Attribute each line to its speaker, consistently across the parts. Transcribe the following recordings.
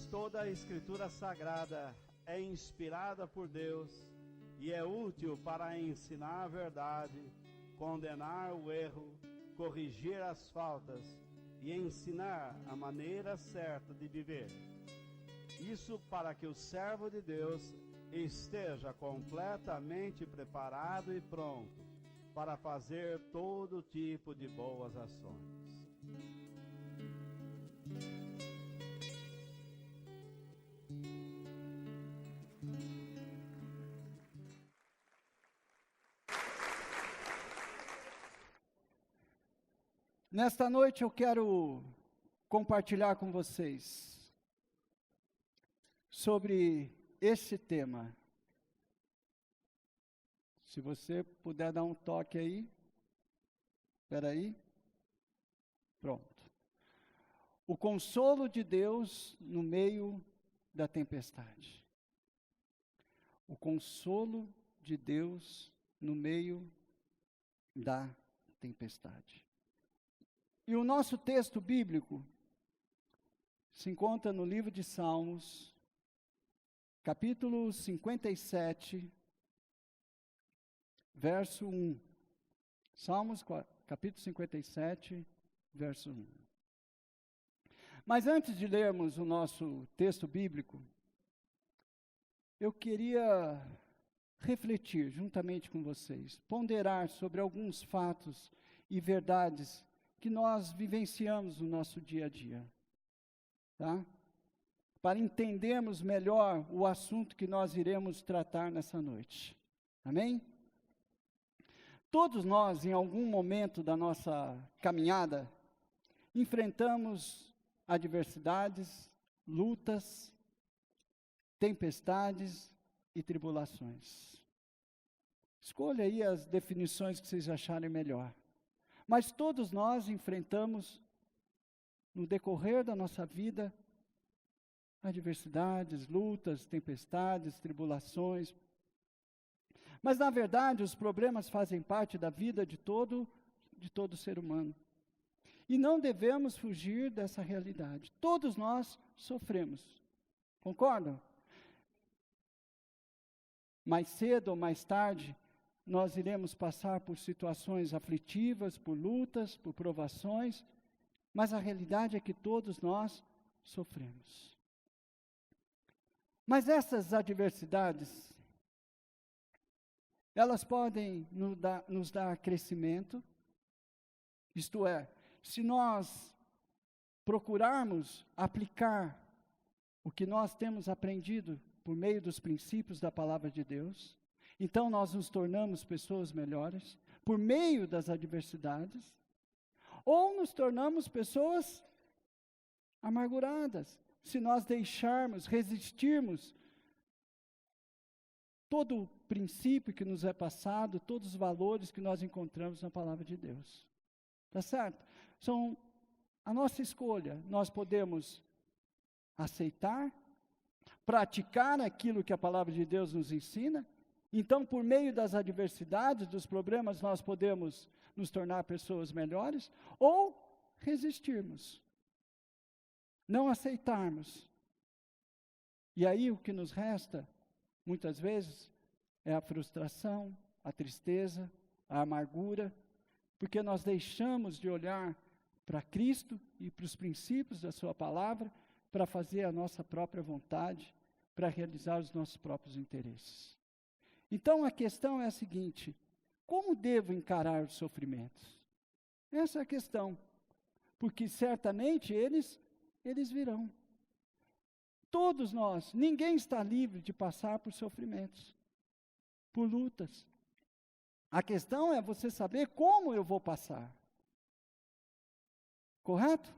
Speaker 1: toda a Escritura Sagrada é inspirada por Deus e é útil para ensinar a verdade, condenar o erro, corrigir as faltas e ensinar a maneira certa de viver. Isso para que o servo de Deus esteja completamente preparado e pronto para fazer todo tipo de boas ações.
Speaker 2: Nesta noite eu quero compartilhar com vocês sobre esse tema. Se você puder dar um toque aí. Espera aí. Pronto. O consolo de Deus no meio da tempestade. O consolo de Deus no meio da tempestade. E o nosso texto bíblico se encontra no livro de Salmos, capítulo 57, verso 1. Salmos, capítulo 57, verso 1. Mas antes de lermos o nosso texto bíblico, eu queria refletir juntamente com vocês, ponderar sobre alguns fatos e verdades que nós vivenciamos no nosso dia a dia, tá? Para entendermos melhor o assunto que nós iremos tratar nessa noite. Amém? Todos nós, em algum momento da nossa caminhada, enfrentamos adversidades, lutas, tempestades e tribulações. Escolha aí as definições que vocês acharem melhor. Mas todos nós enfrentamos, no decorrer da nossa vida, adversidades, lutas, tempestades, tribulações. Mas, na verdade, os problemas fazem parte da vida de todo ser humano. E não devemos fugir dessa realidade. Todos nós sofremos. Concordam? Mais cedo ou mais tarde, nós iremos passar por situações aflitivas, por lutas, por provações, mas a realidade é que todos nós sofremos. Mas essas adversidades, elas podem nos dar crescimento, isto é, se nós procurarmos aplicar o que nós temos aprendido por meio dos princípios da palavra de Deus, então nós nos tornamos pessoas melhores por meio das adversidades, ou nos tornamos pessoas amarguradas, se nós deixarmos, resistirmos todo o princípio que nos é passado, todos os valores que nós encontramos na palavra de Deus. Tá certo? São a nossa escolha. Nós podemos aceitar, praticar aquilo que a palavra de Deus nos ensina. Então, por meio das adversidades, dos problemas, nós podemos nos tornar pessoas melhores, ou resistirmos, não aceitarmos. E aí o que nos resta, muitas vezes, é a frustração, a tristeza, a amargura, porque nós deixamos de olhar para Cristo e para os princípios da sua palavra, para fazer a nossa própria vontade, para realizar os nossos próprios interesses. Então a questão é a seguinte: como devo encarar os sofrimentos? Essa é a questão, porque certamente eles virão. Todos nós, ninguém está livre de passar por sofrimentos, por lutas. A questão é você saber como eu vou passar. Correto?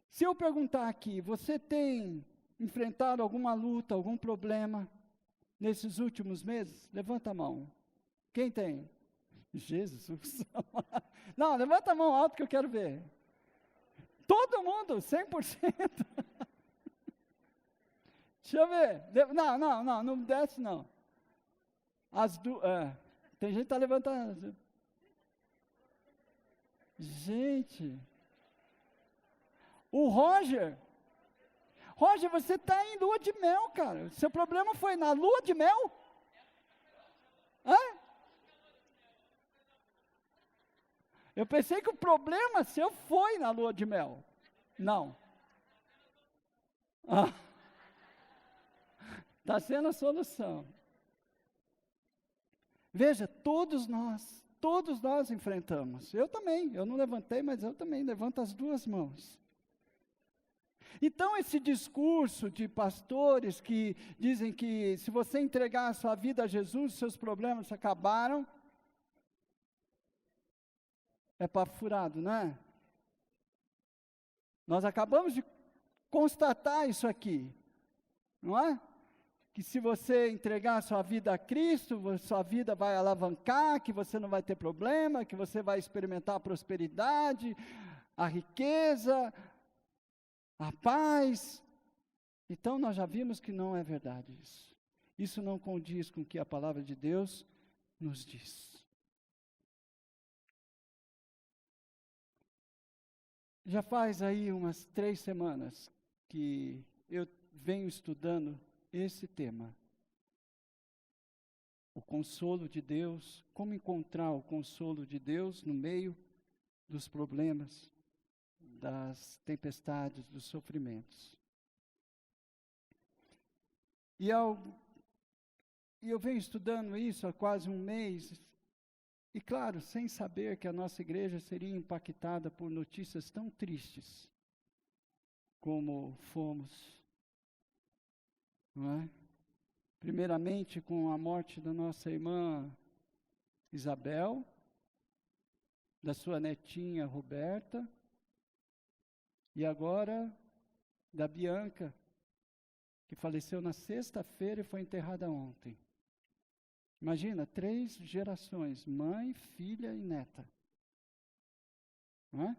Speaker 2: Se eu perguntar aqui, você tem enfrentado alguma luta, algum problema nesses últimos meses? Levanta a mão. Quem tem? Jesus. Não, levanta a mão alto que eu quero ver. Todo mundo, 100%. Deixa eu ver. Não desce não. Tem gente que está levantando. Gente. O Roger Roger, você está em lua de mel, cara. Seu problema foi na lua de mel? Hã? Eu pensei que o problema seu foi na lua de mel. Não. Está sendo a solução. Veja, todos nós enfrentamos. Eu também, eu não levantei, mas eu também levanto as duas mãos. Então, esse discurso de pastores que dizem que se você entregar a sua vida a Jesus, seus problemas acabaram, é papo furado, não é? Nós acabamos de constatar isso aqui, não é? Que se você entregar a sua vida a Cristo, sua vida vai alavancar, que você não vai ter problema, que você vai experimentar a prosperidade, a riqueza, a paz. Então, nós já vimos que não é verdade isso. Isso não condiz com o que a palavra de Deus nos diz. Já faz aí umas 3 semanas que eu venho estudando esse tema. O consolo de Deus, como encontrar o consolo de Deus no meio dos problemas, das tempestades, dos sofrimentos. E eu venho estudando isso há quase um mês, e claro, sem saber que a nossa igreja seria impactada por notícias tão tristes como fomos, não é? Primeiramente com a morte da nossa irmã Isabel, da sua netinha Roberta, e agora da Bianca, que faleceu na sexta-feira e foi enterrada ontem. Imagina, 3 gerações, mãe, filha e neta. Não é?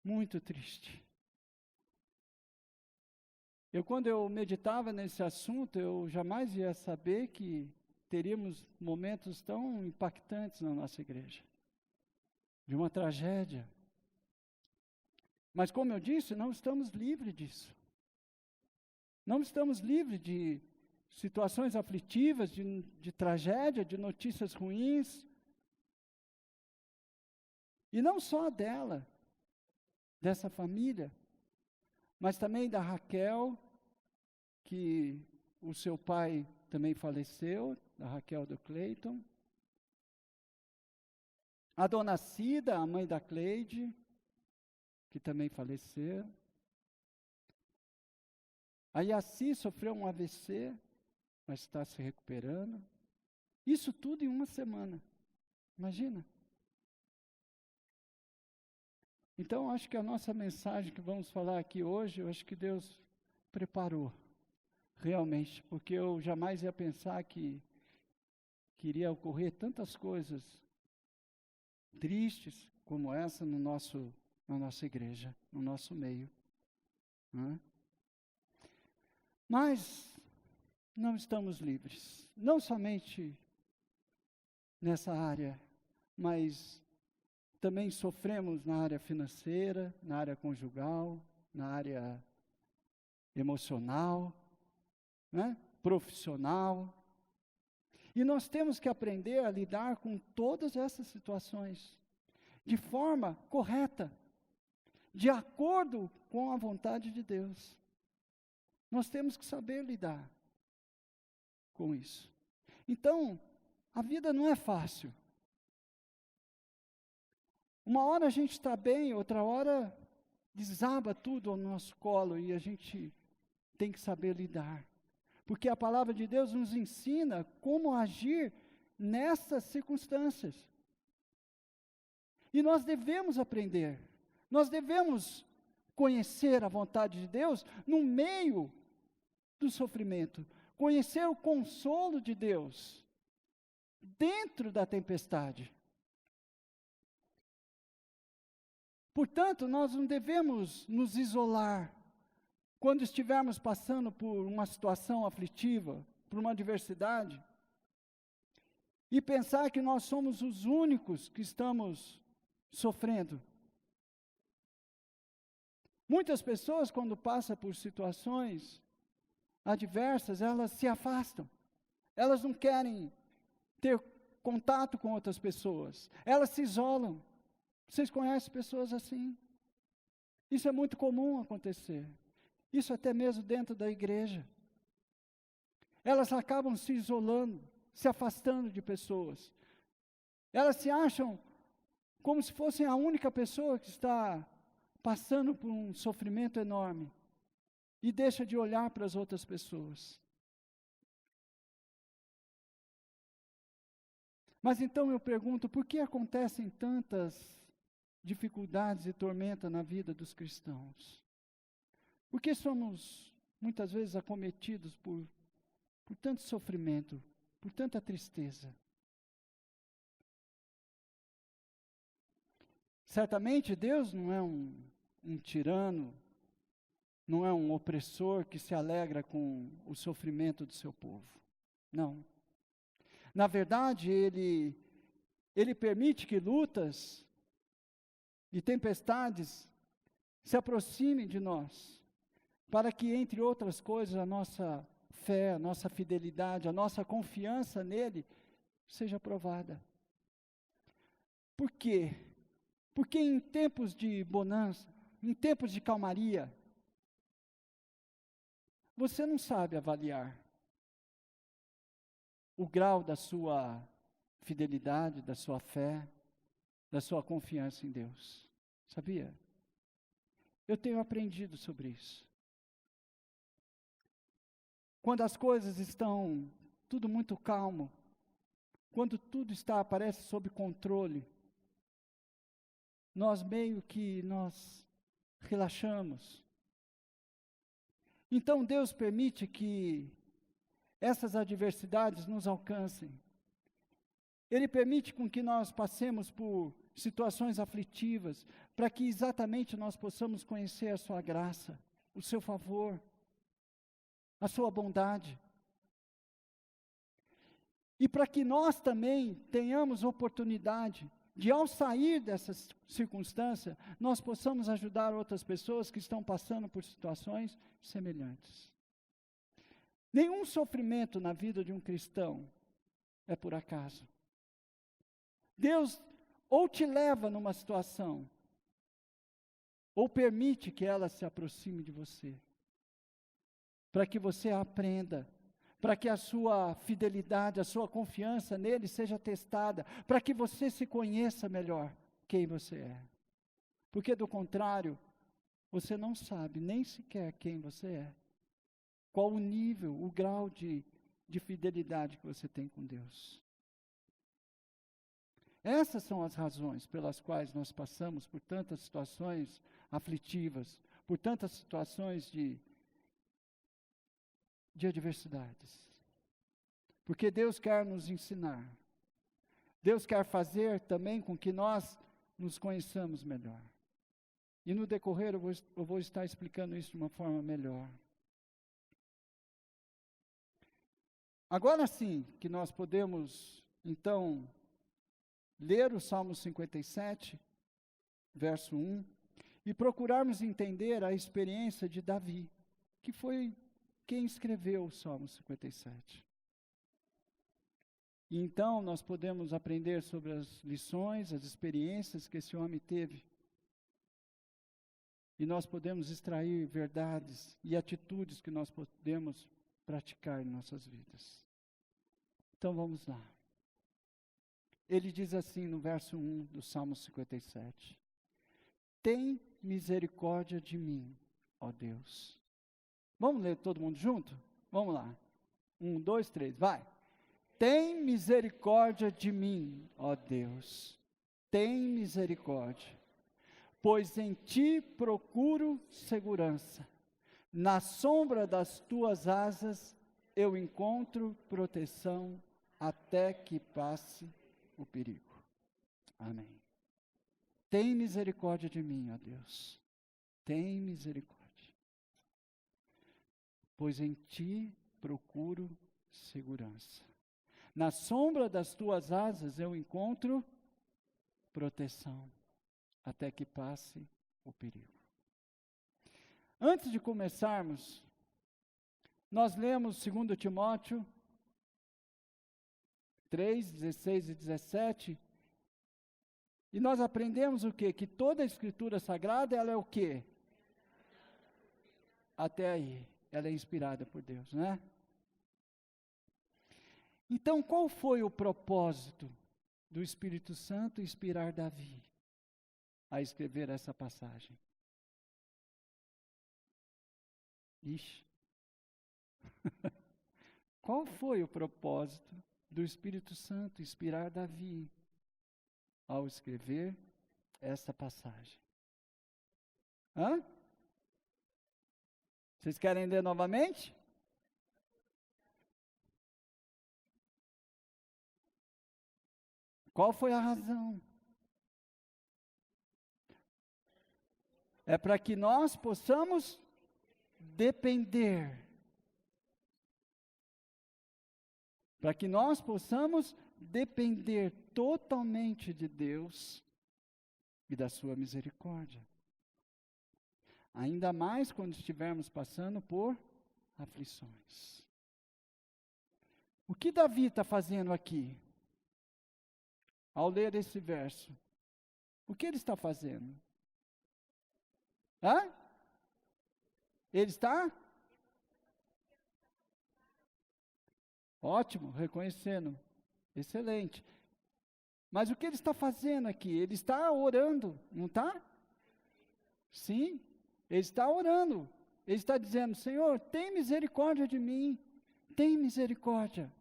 Speaker 2: Muito triste. Quando eu meditava nesse assunto, eu jamais ia saber que teríamos momentos tão impactantes na nossa igreja. De uma tragédia. Mas como eu disse, não estamos livres disso. Não estamos livres de situações aflitivas, de tragédia, de notícias ruins. E não só dessa família, mas também da Raquel, que o seu pai também faleceu, da Raquel do Cleiton. A dona Cida, a mãe da Cleide, que também faleceu. A Yaci sofreu um AVC, mas está se recuperando. Isso tudo em uma semana. Imagina. Então, acho que a nossa mensagem que vamos falar aqui hoje, eu acho que Deus preparou, realmente, porque eu jamais ia pensar que iria ocorrer tantas coisas tristes como essa na nossa igreja, no nosso meio. Não é? Mas não estamos livres, não somente nessa área, mas também sofremos na área financeira, na área conjugal, na área emocional, né? Profissional. E nós temos que aprender a lidar com todas essas situações de forma correta, de acordo com a vontade de Deus. Nós temos que saber lidar com isso. Então, a vida não é fácil. Uma hora a gente está bem, outra hora desaba tudo ao nosso colo e a gente tem que saber lidar. Porque a palavra de Deus nos ensina como agir nessas circunstâncias. E nós devemos aprender, nós devemos conhecer a vontade de Deus no meio do sofrimento, conhecer o consolo de Deus dentro da tempestade. Portanto, nós não devemos nos isolar quando estivermos passando por uma situação aflitiva, por uma adversidade, e pensar que nós somos os únicos que estamos sofrendo. Muitas pessoas, quando passam por situações adversas, elas se afastam. Elas não querem ter contato com outras pessoas. Elas se isolam. Vocês conhecem pessoas assim? Isso é muito comum acontecer. Isso até mesmo dentro da igreja. Elas acabam se isolando, se afastando de pessoas. Elas se acham como se fossem a única pessoa que está passando por um sofrimento enorme e deixa de olhar para as outras pessoas. Mas então eu pergunto, por que acontecem tantas dificuldades e tormenta na vida dos cristãos? Por que somos muitas vezes acometidos por tanto sofrimento, por tanta tristeza? Certamente Deus não é um tirano, não é um opressor que se alegra com o sofrimento do seu povo. Não. Na verdade, Ele permite que lutas e tempestades se aproximem de nós, para que, entre outras coisas, a nossa fé, a nossa fidelidade, a nossa confiança nele seja provada. Por quê? Porque em tempos de bonança, em tempos de calmaria, você não sabe avaliar o grau da sua fidelidade, da sua fé, da sua confiança em Deus. Sabia? Eu tenho aprendido sobre isso. Quando as coisas estão tudo muito calmo, quando tudo parece sob controle, nós relaxamos. Então Deus permite que essas adversidades nos alcancem. Ele permite com que nós passemos por situações aflitivas, para que exatamente nós possamos conhecer a sua graça, o seu favor, a sua bondade. E para que nós também tenhamos oportunidade de, ao sair dessa circunstância, nós possamos ajudar outras pessoas que estão passando por situações semelhantes. Nenhum sofrimento na vida de um cristão é por acaso. Deus ou te leva numa situação, ou permite que ela se aproxime de você, para que você aprenda, para que a sua fidelidade, a sua confiança nele seja testada, para que você se conheça melhor quem você é. Porque do contrário, você não sabe nem sequer quem você é, qual o nível, o grau de fidelidade que você tem com Deus. Essas são as razões pelas quais nós passamos por tantas situações aflitivas, por tantas situações de adversidades. Porque Deus quer nos ensinar. Deus quer fazer também com que nós nos conheçamos melhor. E no decorrer eu vou estar explicando isso de uma forma melhor. Agora sim que nós podemos, então, ler o Salmo 57, verso 1, e procurarmos entender a experiência de Davi, que foi quem escreveu o Salmo 57. E então nós podemos aprender sobre as lições, as experiências que esse homem teve. E nós podemos extrair verdades e atitudes que nós podemos praticar em nossas vidas. Então vamos lá. Ele diz assim no verso 1 do Salmo 57. Tem misericórdia de mim, ó Deus. Vamos ler todo mundo junto? Vamos lá. 1, 2, 3, vai. Tem misericórdia de mim, ó Deus. Tem misericórdia. Pois em ti procuro segurança. Na sombra das tuas asas eu encontro proteção até que passe o perigo. Amém. Tem misericórdia de mim, ó Deus. Tem misericórdia. Pois em ti procuro segurança. Na sombra das tuas asas eu encontro proteção, até que passe o perigo. Antes de começarmos, nós lemos 2 Timóteo 3, 16 e 17, e nós aprendemos o quê? Que toda a Escritura Sagrada, ela é o quê? Até aí, ela é inspirada por Deus, né? Então, qual foi o propósito do Espírito Santo inspirar Davi a escrever essa passagem? Ixi. Qual foi o propósito do Espírito Santo inspirar Davi ao escrever essa passagem? Hã? Vocês querem ler novamente? Qual foi a razão? É para que nós possamos depender. Para que nós possamos depender totalmente de Deus e da sua misericórdia. Ainda mais quando estivermos passando por aflições. O que Davi está fazendo aqui? Ao ler esse verso, o que ele está fazendo? Hã? Ele está? Ótimo, reconhecendo. Excelente. Mas o que ele está fazendo aqui? Ele está orando, não está? Sim, ele está orando. Ele está dizendo, Senhor, tem misericórdia de mim. Tem misericórdia.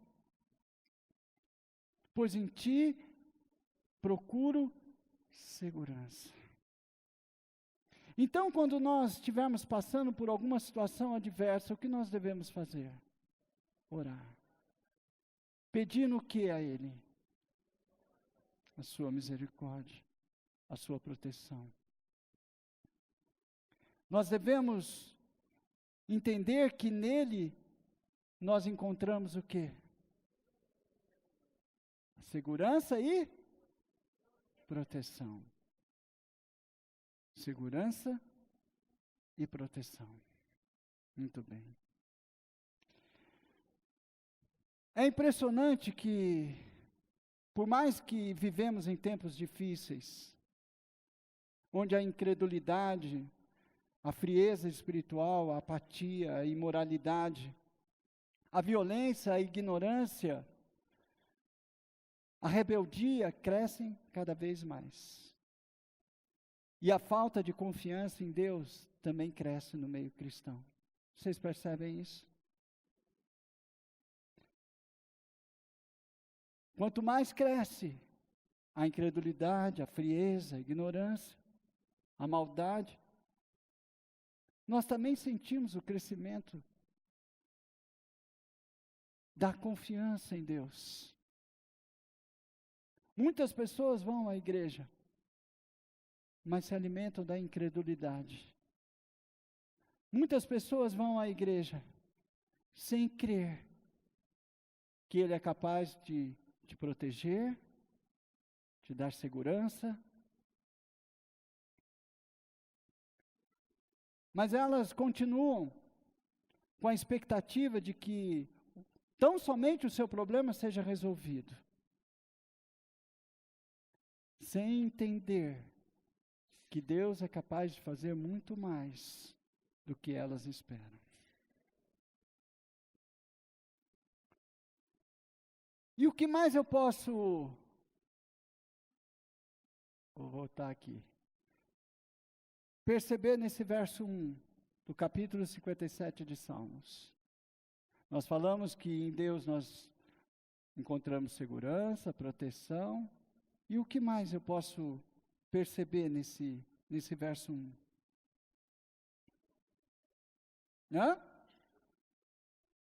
Speaker 2: Pois em ti procuro segurança. Então, quando nós estivermos passando por alguma situação adversa, o que nós devemos fazer? Orar. Pedindo o que a Ele? A sua misericórdia, a sua proteção. Nós devemos entender que nele nós encontramos o quê? Segurança e proteção. Segurança e proteção. Muito bem. É impressionante que, por mais que vivemos em tempos difíceis, onde a incredulidade, a frieza espiritual, a apatia, a imoralidade, a violência, a ignorância, a rebeldia crescem cada vez mais. E a falta de confiança em Deus também cresce no meio cristão. Vocês percebem isso? Quanto mais cresce a incredulidade, a frieza, a ignorância, a maldade, nós também sentimos o crescimento da confiança em Deus. Muitas pessoas vão à igreja, mas se alimentam da incredulidade. Muitas pessoas vão à igreja sem crer que Ele é capaz de te proteger, te dar segurança. Mas elas continuam com a expectativa de que tão somente o seu problema seja resolvido, sem entender que Deus é capaz de fazer muito mais do que elas esperam. E o que mais eu posso... Vou voltar aqui. Perceber nesse verso 1, do capítulo 57 de Salmos. Nós falamos que em Deus nós encontramos segurança, proteção. E o que mais eu posso perceber nesse verso 1? Hã?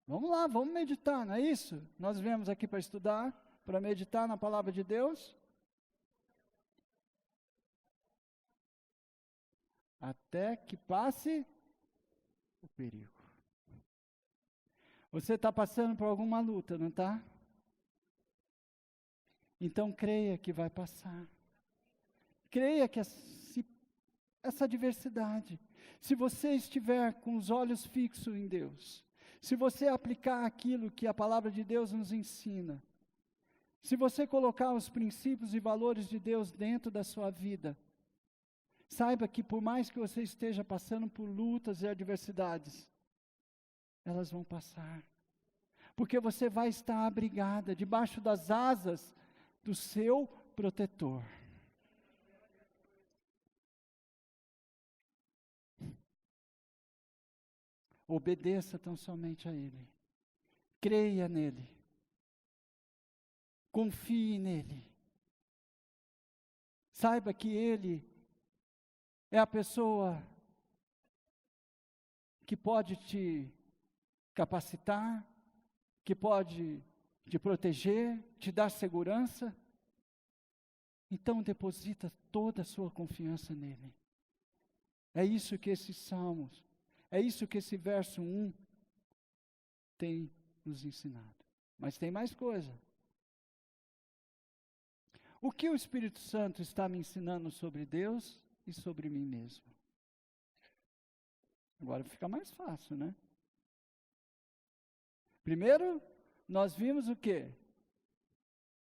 Speaker 2: Vamos lá, vamos meditar, não é isso? Nós viemos aqui para estudar, para meditar na palavra de Deus. Até que passe o perigo. Você está passando por alguma luta, não está? Então creia que vai passar. Creia que essa diversidade. Se você estiver com os olhos fixos em Deus, se você aplicar aquilo que a palavra de Deus nos ensina, se você colocar os princípios e valores de Deus dentro da sua vida, saiba que por mais que você esteja passando por lutas e adversidades, elas vão passar. Porque você vai estar abrigada debaixo das asas do seu protetor. Obedeça tão somente a Ele. Creia nele. Confie nele. Saiba que Ele é a pessoa que pode te capacitar, que pode te proteger, te dar segurança. Então deposita toda a sua confiança nele. É isso que esses salmos, é isso que esse verso 1 tem nos ensinado. Mas tem mais coisa. O que o Espírito Santo está me ensinando sobre Deus e sobre mim mesmo? Agora fica mais fácil, né? Primeiro, nós vimos o quê?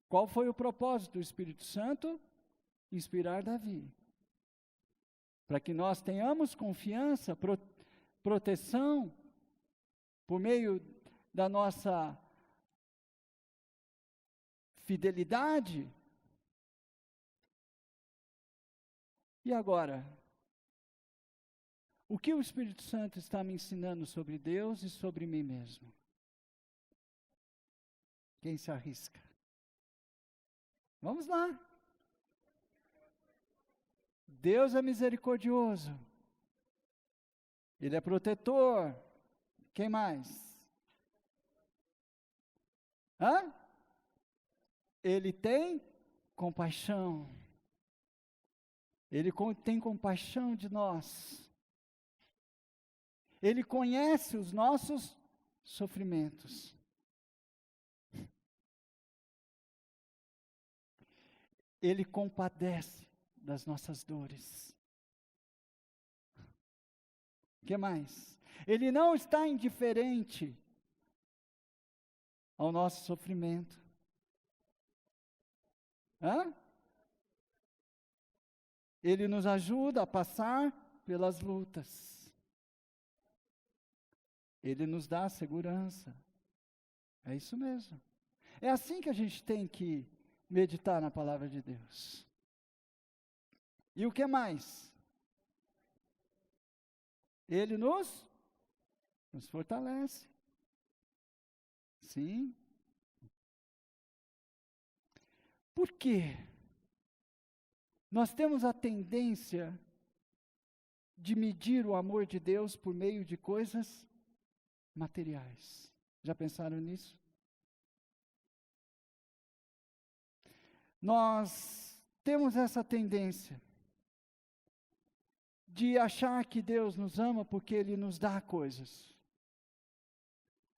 Speaker 2: Qual foi o propósito do Espírito Santo? Inspirar Davi. Para que nós tenhamos confiança, proteção, por meio da nossa fidelidade. E agora, o que o Espírito Santo está me ensinando sobre Deus e sobre mim mesmo? Quem se arrisca? Vamos lá. Deus é misericordioso. Ele é protetor. Quem mais? Hã? Ele tem compaixão. Ele tem compaixão de nós. Ele conhece os nossos sofrimentos. Ele compadece das nossas dores. O que mais? Ele não está indiferente ao nosso sofrimento. Hã? Ele nos ajuda a passar pelas lutas. Ele nos dá segurança. É isso mesmo. É assim que a gente tem que meditar na palavra de Deus. E o que mais? Ele nos fortalece. Sim. Por quê? Nós temos a tendência de medir o amor de Deus por meio de coisas materiais. Já pensaram nisso? Nós temos essa tendência de achar que Deus nos ama porque Ele nos dá coisas,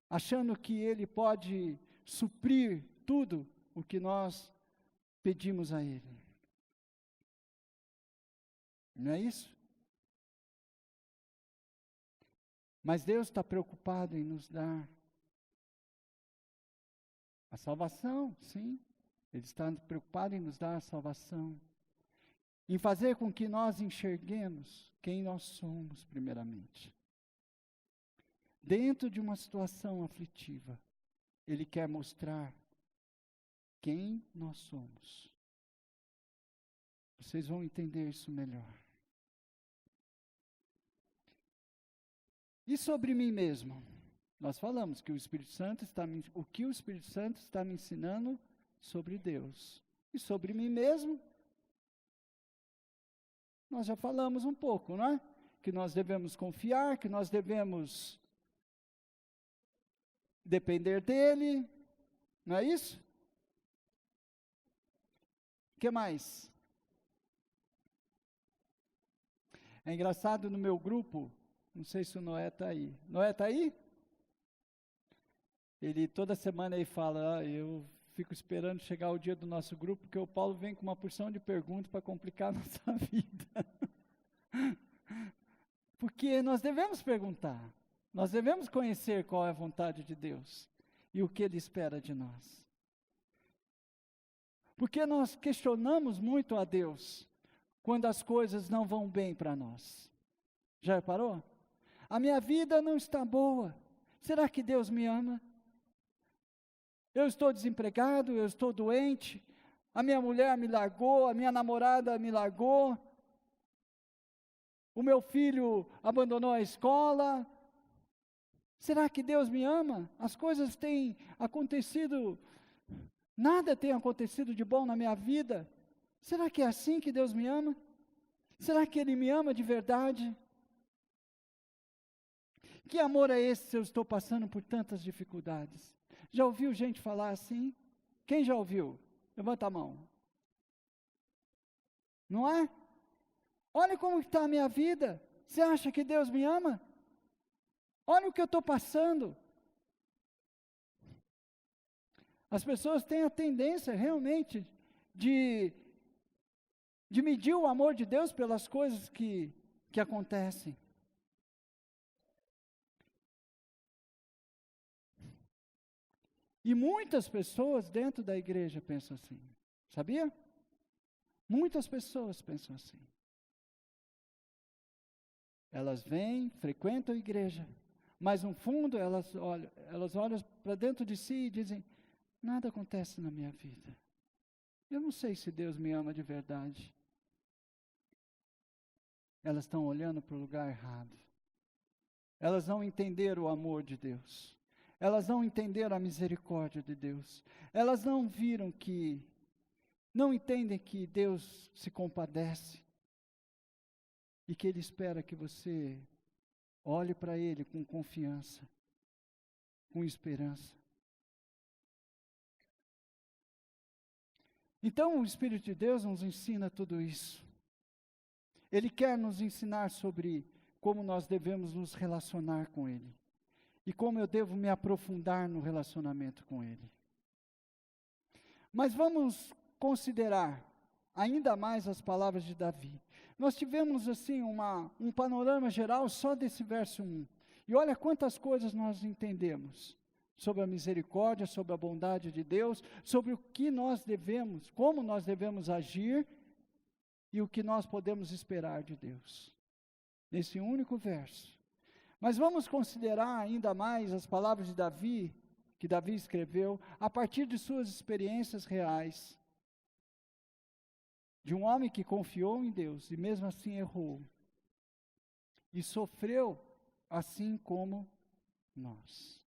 Speaker 2: achando que Ele pode suprir tudo o que nós pedimos a Ele. Não é isso? Mas Deus está preocupado em nos dar a salvação, sim. Ele está preocupado em nos dar a salvação. Em fazer com que nós enxerguemos quem nós somos, primeiramente. Dentro de uma situação aflitiva, Ele quer mostrar quem nós somos. Vocês vão entender isso melhor. E sobre mim mesmo? Nós falamos que o Espírito Santo o que o Espírito Santo está me ensinando sobre Deus. E sobre mim mesmo? Nós já falamos um pouco, não é? Que nós devemos confiar, que nós devemos depender dEle, não é isso? O que mais? É engraçado no meu grupo, não sei se o Noé está aí. Noé está aí? Ele toda semana aí fala, eu fico esperando chegar o dia do nosso grupo, porque o Paulo vem com uma porção de perguntas para complicar a nossa vida. Porque nós devemos perguntar, nós devemos conhecer qual é a vontade de Deus e o que Ele espera de nós. Porque nós questionamos muito a Deus quando as coisas não vão bem para nós. Já reparou? A minha vida não está boa. Será que Deus me ama? Eu estou desempregado, eu estou doente, a minha mulher me largou, a minha namorada me largou, o meu filho abandonou a escola. Será que Deus me ama? As coisas têm acontecido, nada tem acontecido de bom na minha vida. Será que é assim que Deus me ama? Será que Ele me ama de verdade? Que amor é esse se eu estou passando por tantas dificuldades? Já ouviu gente falar assim? Quem já ouviu? Levanta a mão. Não é? Olha como está a minha vida. Você acha que Deus me ama? Olha o que eu estou passando. As pessoas têm a tendência realmente de medir o amor de Deus pelas coisas que acontecem. E muitas pessoas dentro da igreja pensam assim, sabia? Muitas pessoas pensam assim. Elas vêm, frequentam a igreja, mas no fundo elas olham para dentro de si e dizem, nada acontece na minha vida. Eu não sei se Deus me ama de verdade. Elas estão olhando para o lugar errado. Elas não entenderam o amor de Deus. Elas não entenderam a misericórdia de Deus. Elas não entendem que Deus se compadece e que Ele espera que você olhe para Ele com confiança, com esperança. Então, o Espírito de Deus nos ensina tudo isso. Ele quer nos ensinar sobre como nós devemos nos relacionar com Ele. E como eu devo me aprofundar no relacionamento com Ele. Mas vamos considerar ainda mais as palavras de Davi. Nós tivemos assim um panorama geral só desse verso 1. E olha quantas coisas nós entendemos sobre a misericórdia, sobre a bondade de Deus, sobre o que nós devemos, como nós devemos agir e o que nós podemos esperar de Deus. Nesse único verso. Mas vamos considerar ainda mais as palavras de Davi, que Davi escreveu, a partir de suas experiências reais. De um homem que confiou em Deus e mesmo assim errou. E sofreu assim como nós.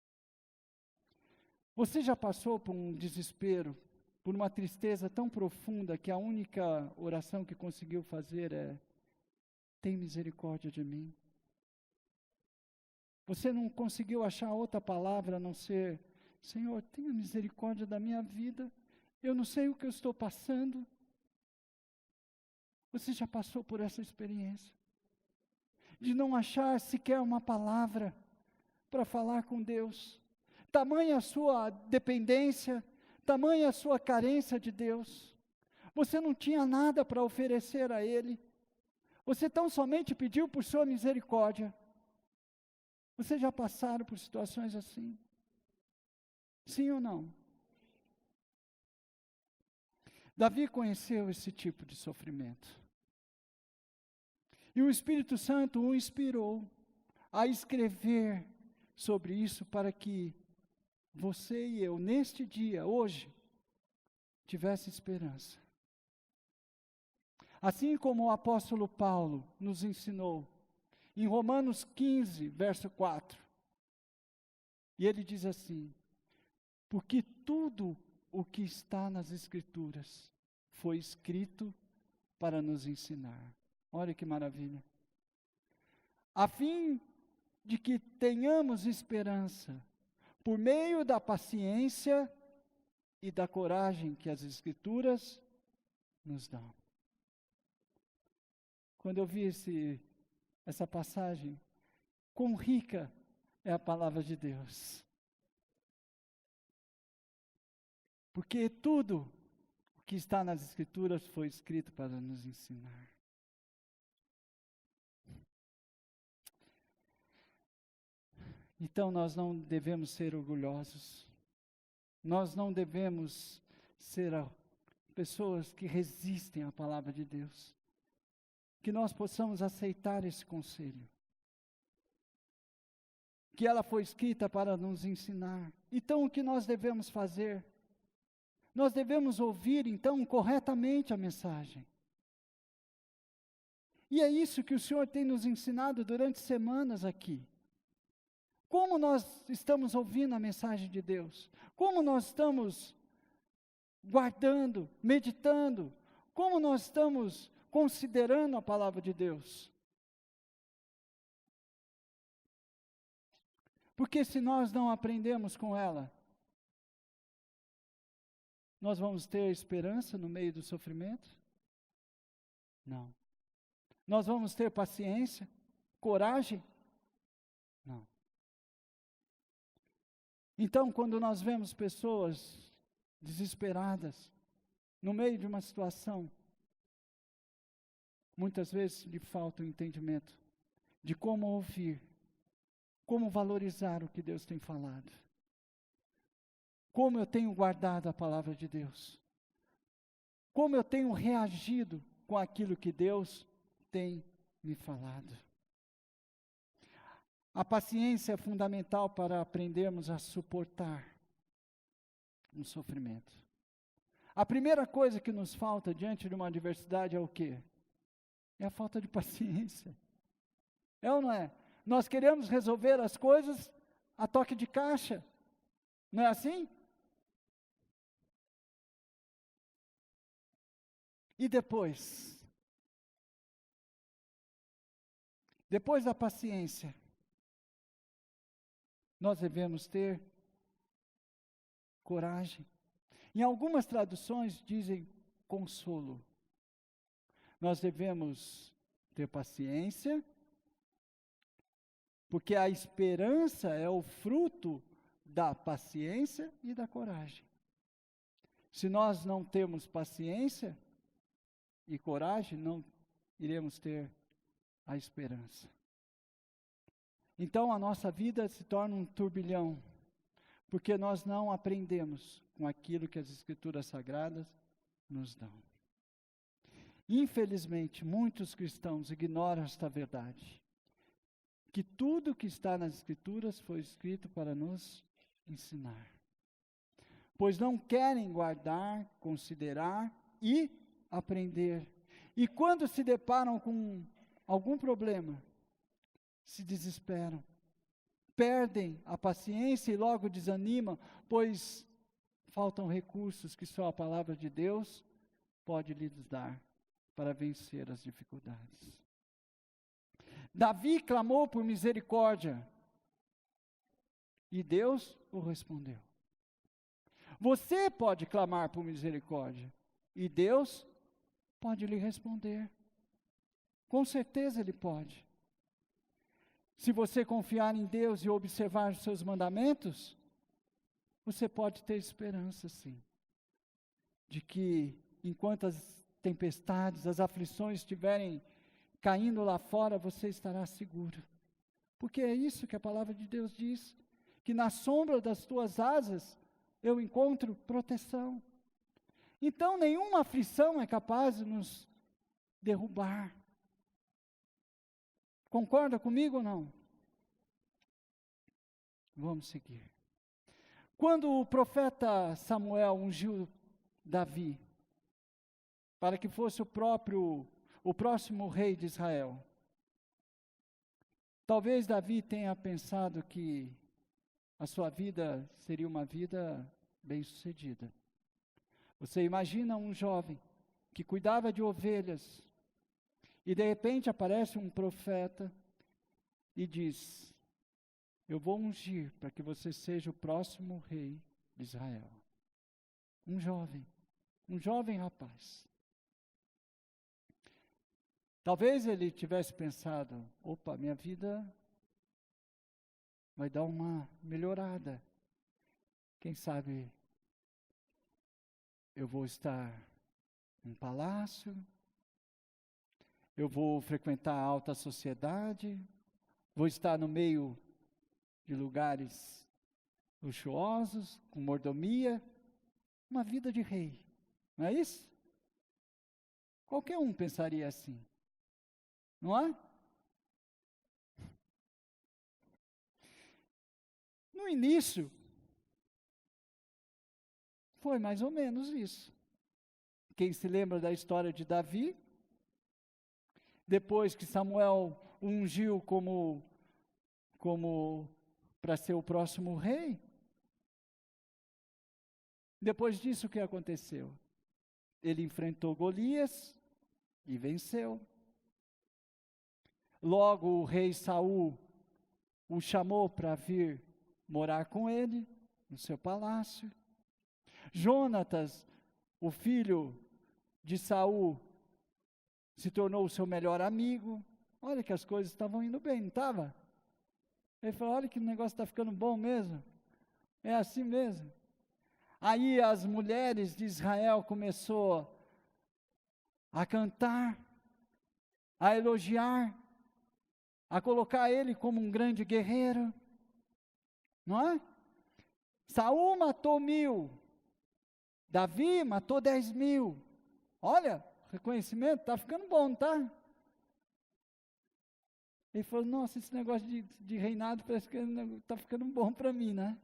Speaker 2: Você já passou por um desespero, por uma tristeza tão profunda que a única oração que conseguiu fazer é: tem misericórdia de mim? Você não conseguiu achar outra palavra a não ser: Senhor, tenha misericórdia da minha vida, eu não sei o que eu estou passando. Você já passou por essa experiência? De não achar sequer uma palavra para falar com Deus. Tamanha a sua dependência, tamanha a sua carência de Deus. Você não tinha nada para oferecer a Ele. Você tão somente pediu por sua misericórdia. Vocês já passaram por situações assim? Sim ou não? Davi conheceu esse tipo de sofrimento. E o Espírito Santo o inspirou a escrever sobre isso para que você e eu, neste dia, hoje, tivesse esperança. Assim como o apóstolo Paulo nos ensinou, em Romanos 15, verso 4. E ele diz assim: porque tudo o que está nas Escrituras foi escrito para nos ensinar. Olha que maravilha. A fim de que tenhamos esperança, por meio da paciência e da coragem que as Escrituras nos dão. Quando eu vi essa passagem, quão rica é a palavra de Deus. Porque tudo o que está nas Escrituras foi escrito para nos ensinar. Então nós não devemos ser orgulhosos. Nós não devemos ser pessoas que resistem à palavra de Deus. Que nós possamos aceitar esse conselho. Que ela foi escrita para nos ensinar. Então o que nós devemos fazer? Nós devemos ouvir então corretamente a mensagem. E é isso que o Senhor tem nos ensinado durante semanas aqui. Como nós estamos ouvindo a mensagem de Deus? Como nós estamos guardando, meditando? Como nós estamos considerando a palavra de Deus? Porque se nós não aprendemos com ela, nós vamos ter esperança no meio do sofrimento? Não. Nós vamos ter paciência, coragem? Não. Então, quando nós vemos pessoas desesperadas, no meio de uma situação, muitas vezes lhe falta o entendimento de como ouvir, como valorizar o que Deus tem falado. Como eu tenho guardado a palavra de Deus. Como eu tenho reagido com aquilo que Deus tem me falado. A paciência é fundamental para aprendermos a suportar um sofrimento. A primeira coisa que nos falta diante de uma adversidade é o quê? É a falta de paciência. É ou não é? Nós queremos resolver as coisas a toque de caixa. Não é assim? E depois da paciência, nós devemos ter coragem. Em algumas traduções dizem consolo. Nós devemos ter paciência, porque a esperança é o fruto da paciência e da coragem. Se nós não temos paciência e coragem, não iremos ter a esperança. Então a nossa vida se torna um turbilhão, porque nós não aprendemos com aquilo que as Escrituras Sagradas nos dão. Infelizmente, muitos cristãos ignoram esta verdade, que tudo que está nas Escrituras foi escrito para nos ensinar. Pois não querem guardar, considerar e aprender. E quando se deparam com algum problema, se desesperam, perdem a paciência e logo desanimam, pois faltam recursos que só a palavra de Deus pode lhes dar para vencer as dificuldades. Davi clamou por misericórdia e Deus o respondeu. Você pode clamar por misericórdia e Deus pode lhe responder. Com certeza Ele pode. Se você confiar em Deus e observar os seus mandamentos, você pode ter esperança, sim, de que enquanto as tempestades, as aflições estiverem caindo lá fora, você estará seguro. Porque é isso que a palavra de Deus diz, que na sombra das tuas asas eu encontro proteção. Então, nenhuma aflição é capaz de nos derrubar. Concorda comigo ou não? Vamos seguir. Quando o profeta Samuel ungiu Davi para que fosse o próximo rei de Israel, talvez Davi tenha pensado que a sua vida seria uma vida bem-sucedida. Você imagina um jovem que cuidava de ovelhas e de repente aparece um profeta e diz: eu vou ungir para que você seja o próximo rei de Israel. Um jovem rapaz. Talvez ele tivesse pensado: opa, minha vida vai dar uma melhorada. Quem sabe eu vou estar num palácio, eu vou frequentar a alta sociedade, vou estar no meio de lugares luxuosos, com mordomia, uma vida de rei, não é isso? Qualquer um pensaria assim, não é? No início, foi mais ou menos isso. Quem se lembra da história de Davi, depois que Samuel o ungiu como para ser o próximo rei, depois disso o que aconteceu? Ele enfrentou Golias e venceu. Logo o rei Saul o chamou para vir morar com ele no seu palácio. Jonatas, o filho de Saul, se tornou o seu melhor amigo. Olha que as coisas estavam indo bem, não estava? Ele falou, olha que o negócio está ficando bom mesmo. É assim mesmo. Aí as mulheres de Israel começou a cantar, a elogiar, a colocar ele como um grande guerreiro. Não é? Saul matou 1000, Davi matou 10.000. Olha, reconhecimento, está ficando bom, não está? Ele falou, nossa, esse negócio de reinado parece que está ficando bom para mim, né?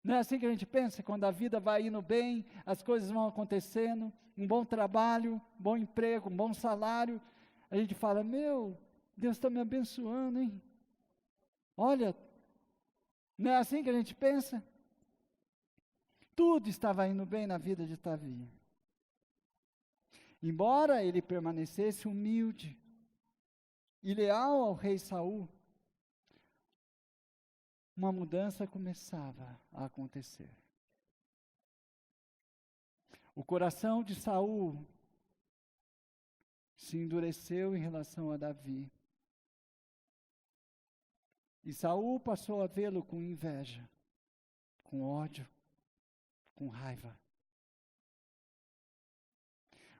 Speaker 2: Não é assim que a gente pensa? Quando a vida vai indo bem, as coisas vão acontecendo, um bom trabalho, um bom emprego, um bom salário, a gente fala, meu, Deus está me abençoando, hein? Olha, não é assim que a gente pensa? Tudo estava indo bem na vida de Davi. Embora ele permanecesse humilde e leal ao rei Saul, uma mudança começava a acontecer. O coração de Saul se endureceu em relação a Davi. E Saul passou a vê-lo com inveja, com ódio, com raiva.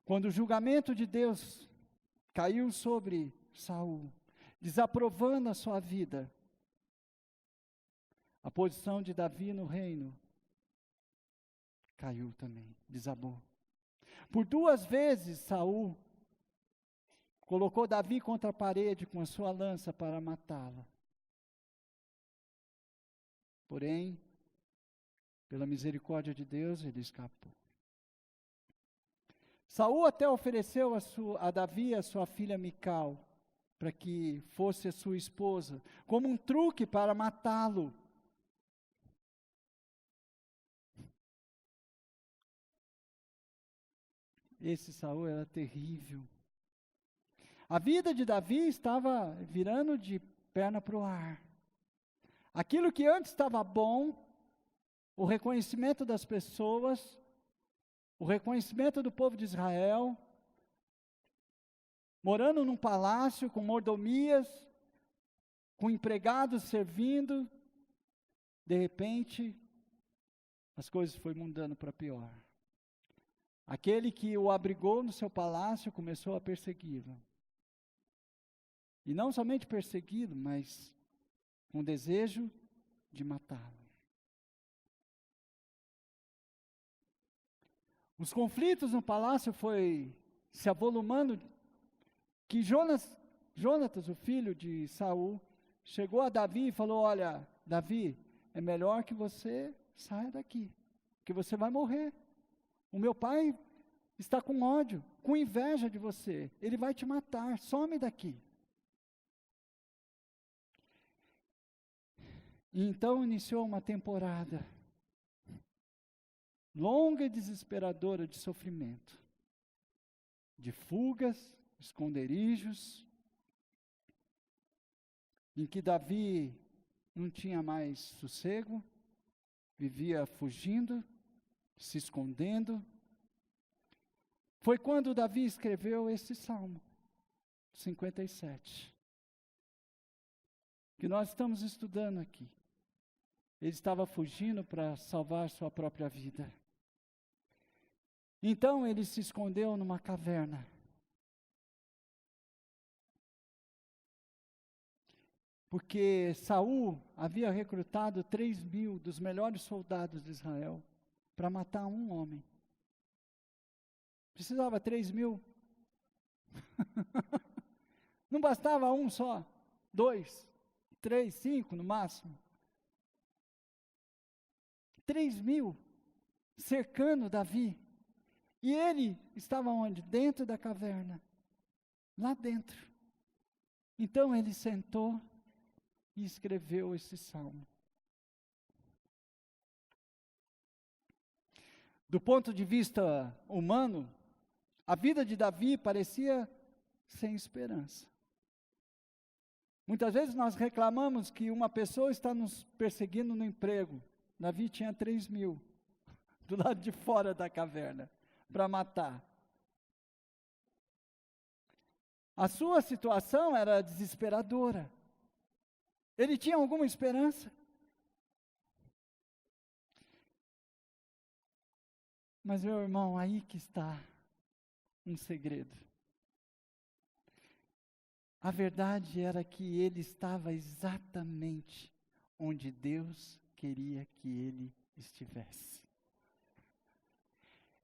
Speaker 2: Quando o julgamento de Deus caiu sobre Saul, desaprovando a sua vida, a posição de Davi no reino caiu também, desabou. Por 2 vezes Saul colocou Davi contra a parede com a sua lança para matá-lo. Porém, pela misericórdia de Deus, ele escapou. Saul até ofereceu a Davi a sua filha Mical, para que fosse a sua esposa, como um truque para matá-lo. Esse Saul era terrível. A vida de Davi estava virando de perna para o ar. Aquilo que antes estava bom, o reconhecimento das pessoas, o reconhecimento do povo de Israel, morando num palácio com mordomias, com empregados servindo, de repente, as coisas foram mudando para pior. Aquele que o abrigou no seu palácio começou a persegui-lo. E não somente persegui-lo, mas com desejo de matá-lo. Os conflitos no palácio foi se avolumando, que Jonatas, o filho de Saul, chegou a Davi e falou, olha, Davi, é melhor que você saia daqui, que você vai morrer. O meu pai está com ódio, com inveja de você, ele vai te matar, some daqui. E então iniciou uma temporada longa e desesperadora de sofrimento, de fugas, esconderijos, em que Davi não tinha mais sossego, vivia fugindo, se escondendo. Foi quando Davi escreveu esse Salmo 57, que nós estamos estudando aqui. Ele estava fugindo para salvar sua própria vida. Então ele se escondeu numa caverna. porque Saul havia recrutado 3.000 dos melhores soldados de Israel para matar um homem. Precisava 3.000. Não bastava um só, 2, 3, 5 no máximo. 3.000 cercando Davi. E ele estava onde? Dentro da caverna. Lá dentro. Então ele sentou e escreveu esse salmo. Do ponto de vista humano, a vida de Davi parecia sem esperança. Muitas vezes nós reclamamos que uma pessoa está nos perseguindo no emprego. Davi tinha 3.000 do lado de fora da caverna para matar. A sua situação era desesperadora. Ele tinha alguma esperança? Mas, meu irmão, aí que está um segredo. A verdade era que ele estava exatamente onde Deus queria que ele estivesse.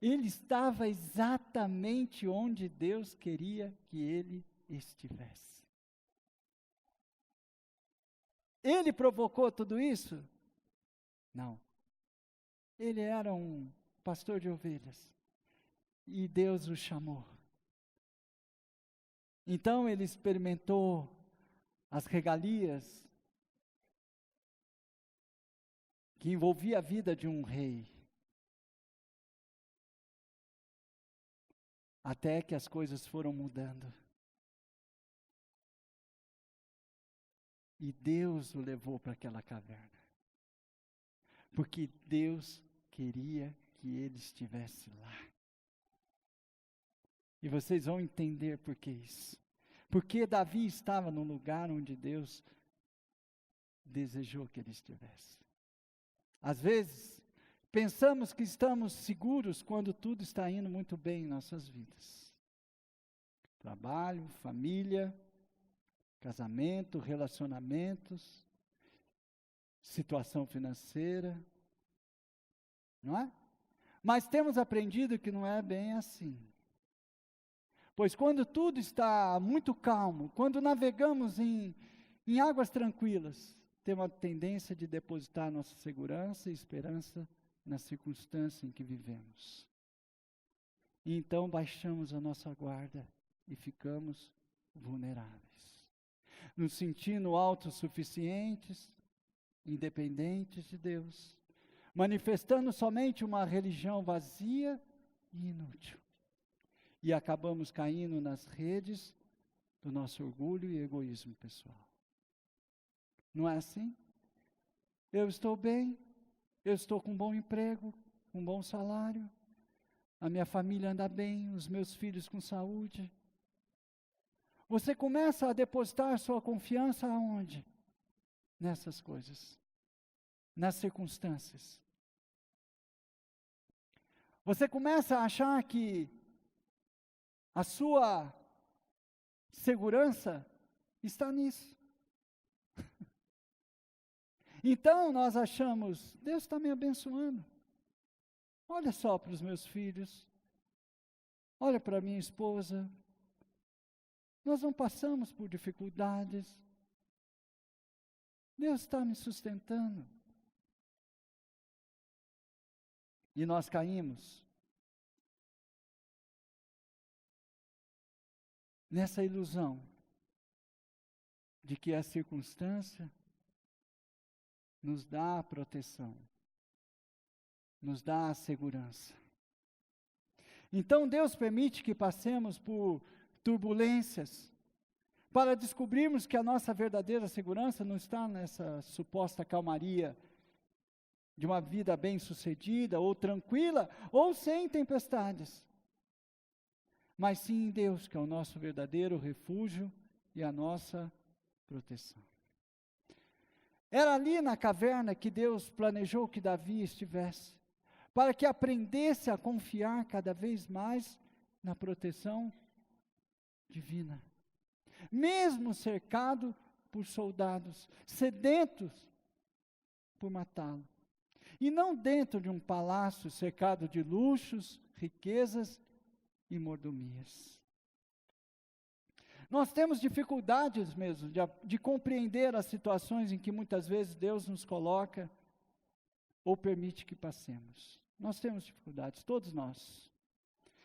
Speaker 2: Ele estava exatamente onde Deus queria que ele estivesse. Ele provocou tudo isso? Não. Ele era um pastor de ovelhas. E Deus o chamou. Então ele experimentou as regalias que envolvia a vida de um rei. Até que as coisas foram mudando. E Deus o levou para aquela caverna. Porque Deus queria que ele estivesse lá. E vocês vão entender por que isso. Porque Davi estava no lugar onde Deus desejou que ele estivesse. Às vezes, pensamos que estamos seguros quando tudo está indo muito bem em nossas vidas. Trabalho, família, casamento, relacionamentos, situação financeira, não é? Mas temos aprendido que não é bem assim. Pois quando tudo está muito calmo, quando navegamos em águas tranquilas, temos a tendência de depositar nossa segurança e esperança na circunstância em que vivemos. E então baixamos a nossa guarda e ficamos vulneráveis. Nos sentindo autossuficientes, independentes de Deus, manifestando somente uma religião vazia e inútil. E acabamos caindo nas redes do nosso orgulho e egoísmo pessoal. Não é assim? Eu estou bem, eu estou com um bom emprego, com um bom salário, a minha família anda bem, os meus filhos com saúde. Você começa a depositar sua confiança aonde? Nessas coisas, nas circunstâncias. Você começa a achar que a sua segurança está nisso. Então nós achamos, Deus está me abençoando. Olha só para os meus filhos, olha para minha esposa. Nós não passamos por dificuldades. Deus está me sustentando. E nós caímos nessa ilusão de que a circunstância nos dá a proteção, nos dá a segurança. Então Deus permite que passemos por turbulências, para descobrirmos que a nossa verdadeira segurança não está nessa suposta calmaria de uma vida bem-sucedida, ou tranquila, ou sem tempestades, mas sim em Deus, que é o nosso verdadeiro refúgio e a nossa proteção. Era ali na caverna que Deus planejou que Davi estivesse, para que aprendesse a confiar cada vez mais na proteção divina. Mesmo cercado por soldados, sedentos por matá-lo. E não dentro de um palácio cercado de luxos, riquezas e mordomias. Nós temos dificuldades mesmo de compreender as situações em que muitas vezes Deus nos coloca ou permite que passemos. Nós temos dificuldades, todos nós.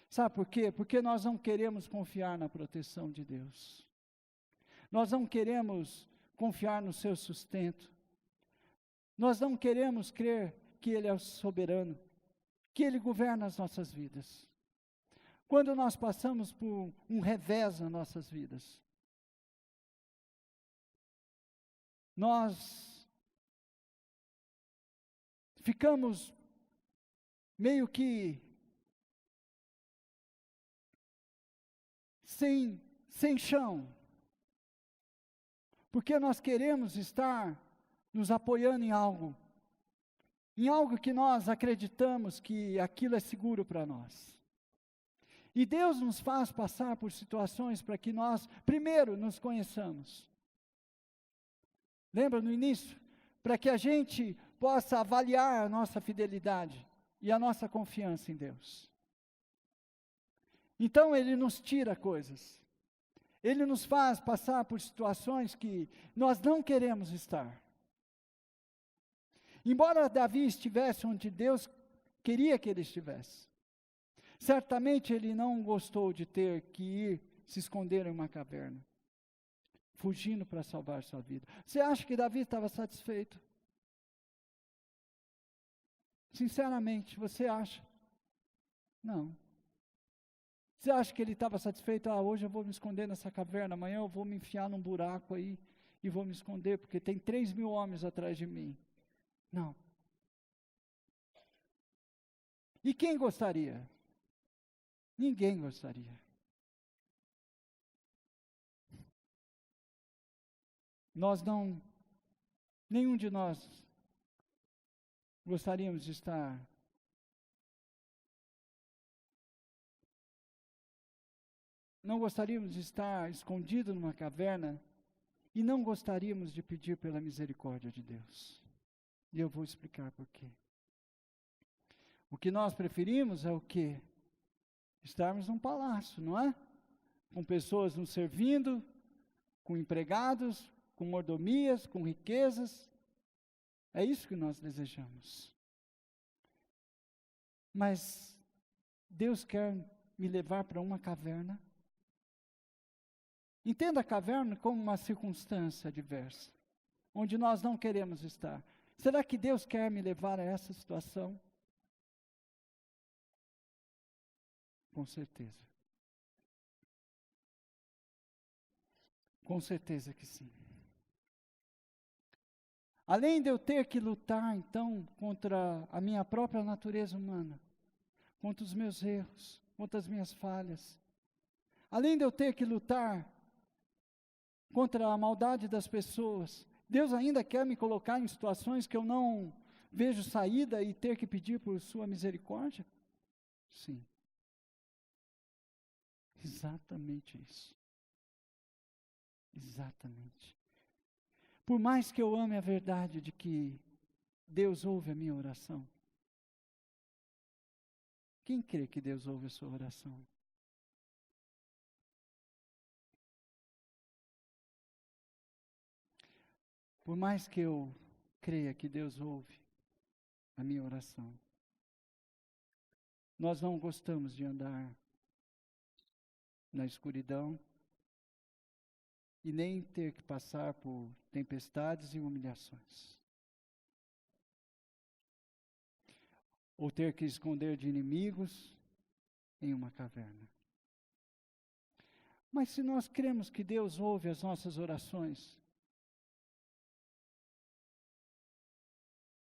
Speaker 2: Sabe por quê? Porque nós não queremos confiar na proteção de Deus. Nós não queremos confiar no seu sustento. Nós não queremos crer que Ele é o soberano, que Ele governa as nossas vidas. Quando nós passamos por um revés nas nossas vidas, nós ficamos meio que sem chão, porque nós queremos estar nos apoiando em algo que nós acreditamos que aquilo é seguro para nós. E Deus nos faz passar por situações para que nós, primeiro, nos conheçamos. Lembra no início? Para que a gente possa avaliar a nossa fidelidade e a nossa confiança em Deus. Então Ele nos tira coisas. Ele nos faz passar por situações que nós não queremos estar. Embora Davi estivesse onde Deus queria que ele estivesse, certamente ele não gostou de ter que ir se esconder em uma caverna, fugindo para salvar sua vida. Você acha que Davi estava satisfeito? Sinceramente, você acha? Não. Você acha que ele estava satisfeito? Hoje eu vou me esconder nessa caverna, amanhã eu vou me enfiar num buraco aí e vou me esconder, porque tem 3.000 homens atrás de mim. Não. E quem gostaria? Ninguém gostaria. Nenhum de nós gostaríamos de estar não gostaríamos de estar escondido numa caverna e não gostaríamos de pedir pela misericórdia de Deus. E eu vou explicar por quê. O que nós preferimos é o quê? Estarmos num palácio, não é? Com pessoas nos servindo, com empregados, com mordomias, com riquezas. É isso que nós desejamos. Mas Deus quer me levar para uma caverna. Entenda a caverna como uma circunstância adversa, onde nós não queremos estar. Será que Deus quer me levar a essa situação? Com certeza. Com certeza que sim. Além de eu ter que lutar, então, contra a minha própria natureza humana, contra os meus erros, contra as minhas falhas, além de eu ter que lutar contra a maldade das pessoas, Deus ainda quer me colocar em situações que eu não vejo saída e ter que pedir por sua misericórdia? Sim. Exatamente isso. Exatamente. Por mais que eu ame a verdade de que Deus ouve a minha oração, quem crê que Deus ouve a sua oração? Por mais que eu creia que Deus ouve a minha oração, nós não gostamos de andar na escuridão e nem ter que passar por tempestades e humilhações. Ou ter que esconder de inimigos em uma caverna. Mas se nós cremos que Deus ouve as nossas orações,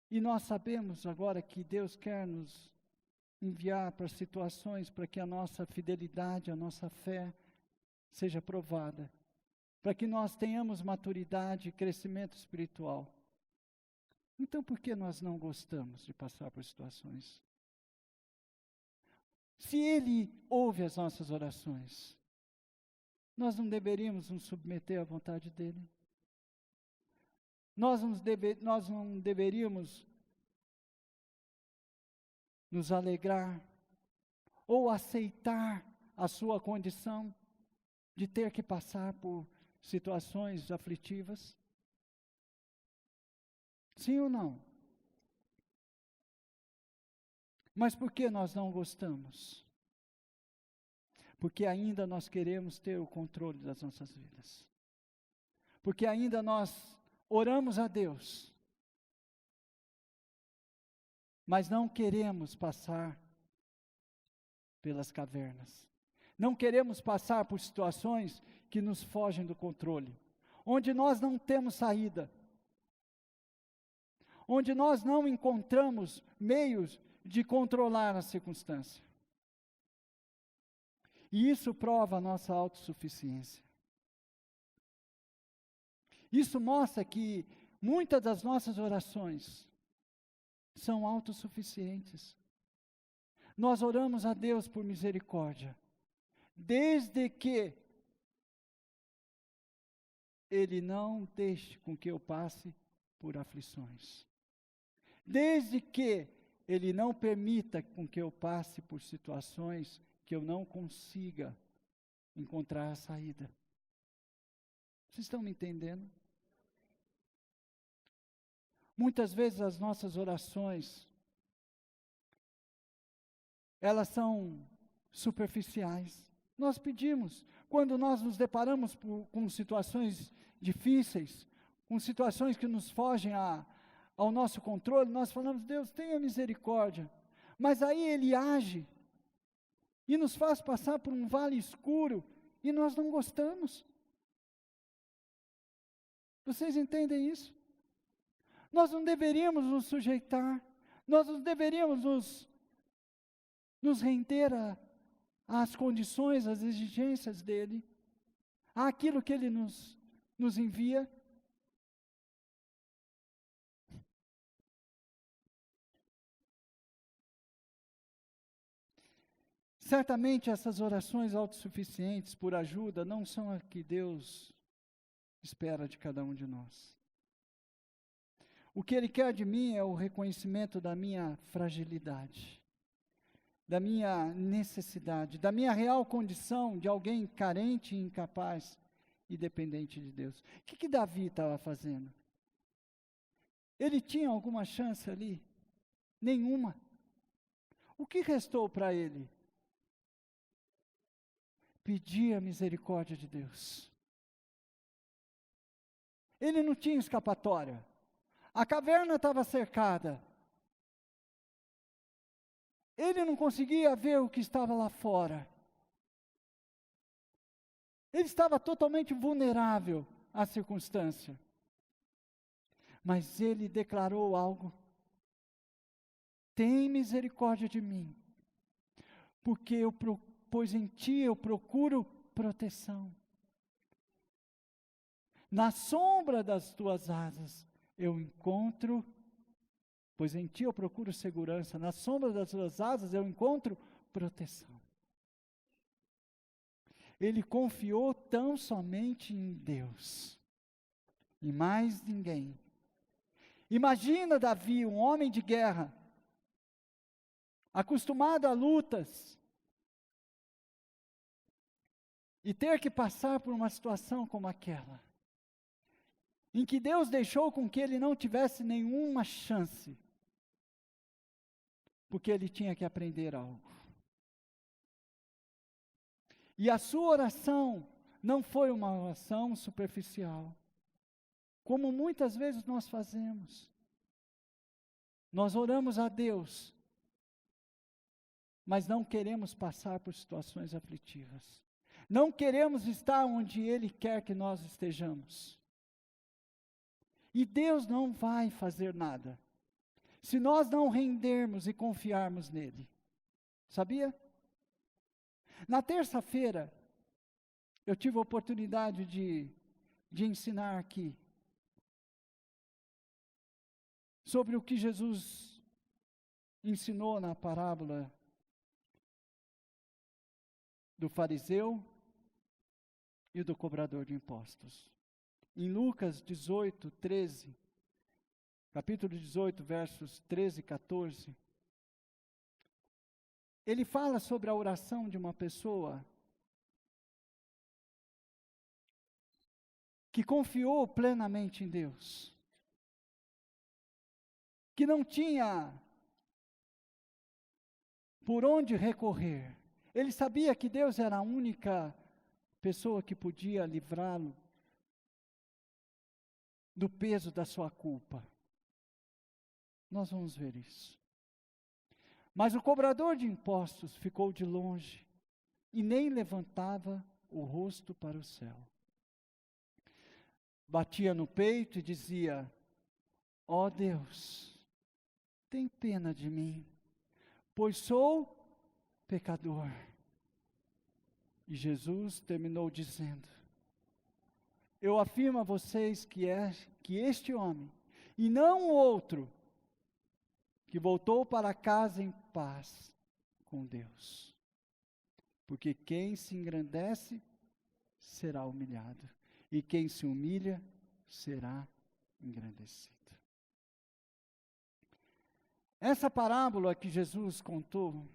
Speaker 2: e nós sabemos agora que Deus quer nos enviar para situações para que a nossa fidelidade, a nossa fé seja provada, para que nós tenhamos maturidade e crescimento espiritual. Então, por que nós não gostamos de passar por situações? Se Ele ouve as nossas orações, nós não deveríamos nos submeter à vontade dEle? nós não deveríamos nos alegrar ou aceitar a sua condição de ter que passar por situações aflitivas? Sim ou não? Mas por que nós não gostamos? Porque ainda nós queremos ter o controle das nossas vidas. Porque ainda nós oramos a Deus, mas não queremos passar pelas cavernas. Não queremos passar por situações que nos fogem do controle, onde nós não temos saída, onde nós não encontramos meios de controlar a circunstância. E isso prova a nossa autossuficiência. Isso mostra que muitas das nossas orações são autossuficientes. Nós oramos a Deus por misericórdia, desde que Ele não deixe com que eu passe por aflições. Desde que Ele não permita com que eu passe por situações que eu não consiga encontrar a saída. Vocês estão me entendendo? Muitas vezes as nossas orações, elas são superficiais. Nós pedimos, quando nós nos deparamos com situações difíceis, com situações que nos fogem ao nosso controle, nós falamos: Deus, tenha misericórdia. Mas aí Ele age e nos faz passar por um vale escuro e nós não gostamos. Vocês entendem isso? Nós não deveríamos nos sujeitar, nós não deveríamos nos render às condições, às exigências dEle, àquilo que Ele nos envia. Certamente essas orações autossuficientes por ajuda não são a que Deus espera de cada um de nós. O que Ele quer de mim é o reconhecimento da minha fragilidade, da minha necessidade, da minha real condição de alguém carente, incapaz e dependente de Deus. O que Davi estava fazendo? Ele tinha alguma chance ali? Nenhuma. O que restou para ele? Pedir a misericórdia de Deus. Ele não tinha escapatória. A caverna estava cercada. Ele não conseguia ver o que estava lá fora. Ele estava totalmente vulnerável à circunstância. Mas ele declarou algo: tem misericórdia de mim, porque pois em ti eu procuro proteção. Na sombra das tuas asas eu encontro, pois em ti eu procuro segurança, na sombra das tuas asas eu encontro proteção. Ele confiou tão somente em Deus, e mais ninguém. Imagina Davi, um homem de guerra, acostumado a lutas, e ter que passar por uma situação como aquela, em que Deus deixou com que ele não tivesse nenhuma chance, porque ele tinha que aprender algo. E a sua oração não foi uma oração superficial, como muitas vezes nós fazemos. Nós oramos a Deus, mas não queremos passar por situações aflitivas. Não queremos estar onde Ele quer que nós estejamos. E Deus não vai fazer nada se nós não rendermos e confiarmos nele. Sabia? Na terça-feira, eu tive a oportunidade de ensinar aqui sobre o que Jesus ensinou na parábola do fariseu e do cobrador de impostos. em Lucas 18, 13, capítulo 18, versos 13 e 14, ele fala sobre a oração de uma pessoa que confiou plenamente em Deus, que não tinha por onde recorrer. Ele sabia que Deus era a única pessoa que podia livrá-lo do peso da sua culpa. Nós vamos ver isso. Mas o cobrador de impostos ficou de longe e nem levantava o rosto para o céu. Batia no peito e dizia: ó Deus, tem pena de mim, pois sou pecador. E Jesus terminou dizendo: eu afirmo a vocês que este homem, e não o outro, que voltou para casa em paz com Deus. Porque quem se engrandece será humilhado, e quem se humilha será engrandecido. Essa parábola que Jesus contou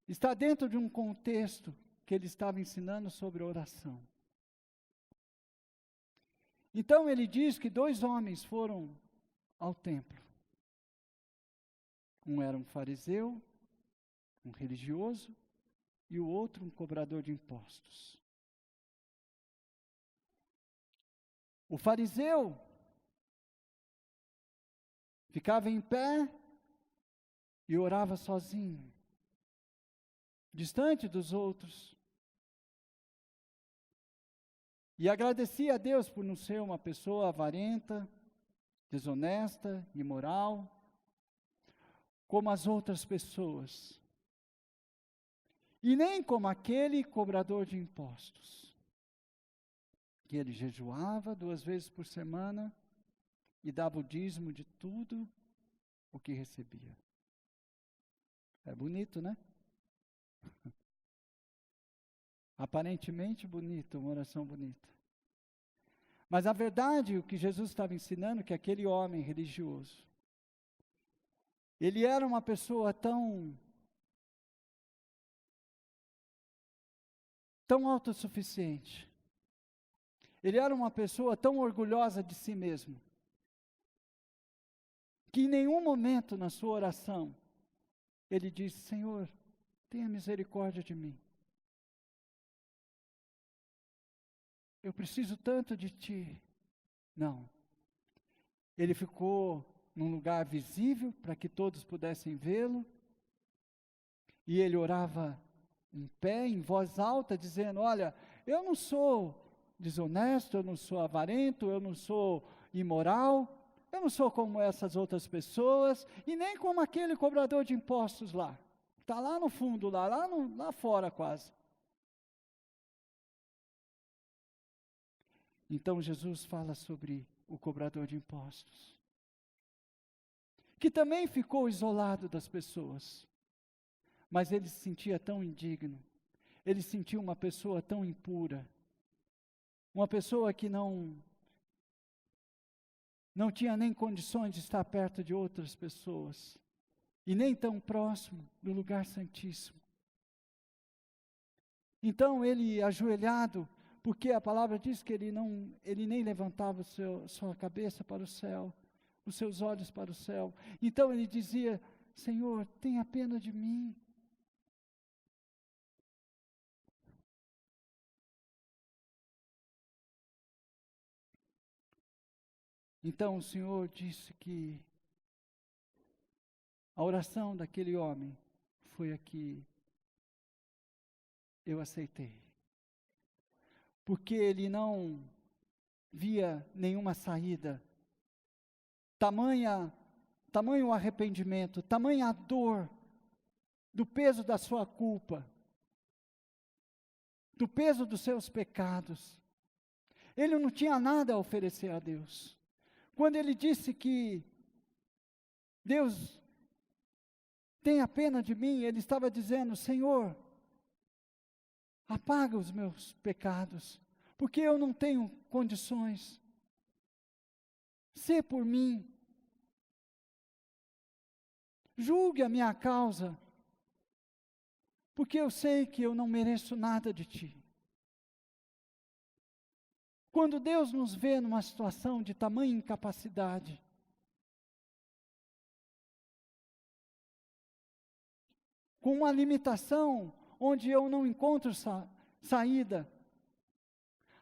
Speaker 2: está dentro de um contexto que ele estava ensinando sobre oração. Então ele diz que 2 homens foram ao templo. Um era um fariseu, um religioso, e o outro um cobrador de impostos. O fariseu ficava em pé e orava sozinho, distante dos outros. E agradecia a Deus por não ser uma pessoa avarenta, desonesta, imoral, como as outras pessoas. E nem como aquele cobrador de impostos, que ele jejuava 2 vezes por semana e dava o dízimo de tudo o que recebia. É bonito, né? Aparentemente bonito, uma oração bonita. Mas a verdade, o que Jesus estava ensinando, que aquele homem religioso, ele era uma pessoa tão autossuficiente. Ele era uma pessoa tão orgulhosa de si mesmo, que em nenhum momento na sua oração, ele disse: Senhor, tenha misericórdia de mim. Eu preciso tanto de Ti. Não. Ele ficou num lugar visível para que todos pudessem vê-lo. E ele orava em pé, em voz alta, dizendo: olha, eu não sou desonesto, eu não sou avarento, eu não sou imoral, eu não sou como essas outras pessoas, e nem como aquele cobrador de impostos lá. Está lá no fundo, lá fora quase. Então Jesus fala sobre o cobrador de impostos, que também ficou isolado das pessoas, mas ele se sentia tão indigno, ele se sentia uma pessoa tão impura, uma pessoa que não tinha nem condições de estar perto de outras pessoas, e nem tão próximo do lugar santíssimo. Então ele, ajoelhado, porque a palavra diz que ele nem levantava sua cabeça para o céu, os seus olhos para o céu. Então ele dizia: Senhor, tenha pena de mim. Então o Senhor disse que a oração daquele homem foi a que eu aceitei. Porque ele não via nenhuma saída. Tamanho arrependimento, tamanha dor do peso da sua culpa, do peso dos seus pecados. Ele não tinha nada a oferecer a Deus. Quando ele disse que Deus tenha pena de mim, ele estava dizendo: Senhor, apaga os meus pecados, porque eu não tenho condições. Sê por mim. Julgue a minha causa, porque eu sei que eu não mereço nada de ti. Quando Deus nos vê numa situação de tamanha incapacidade, com uma limitação onde eu não encontro saída,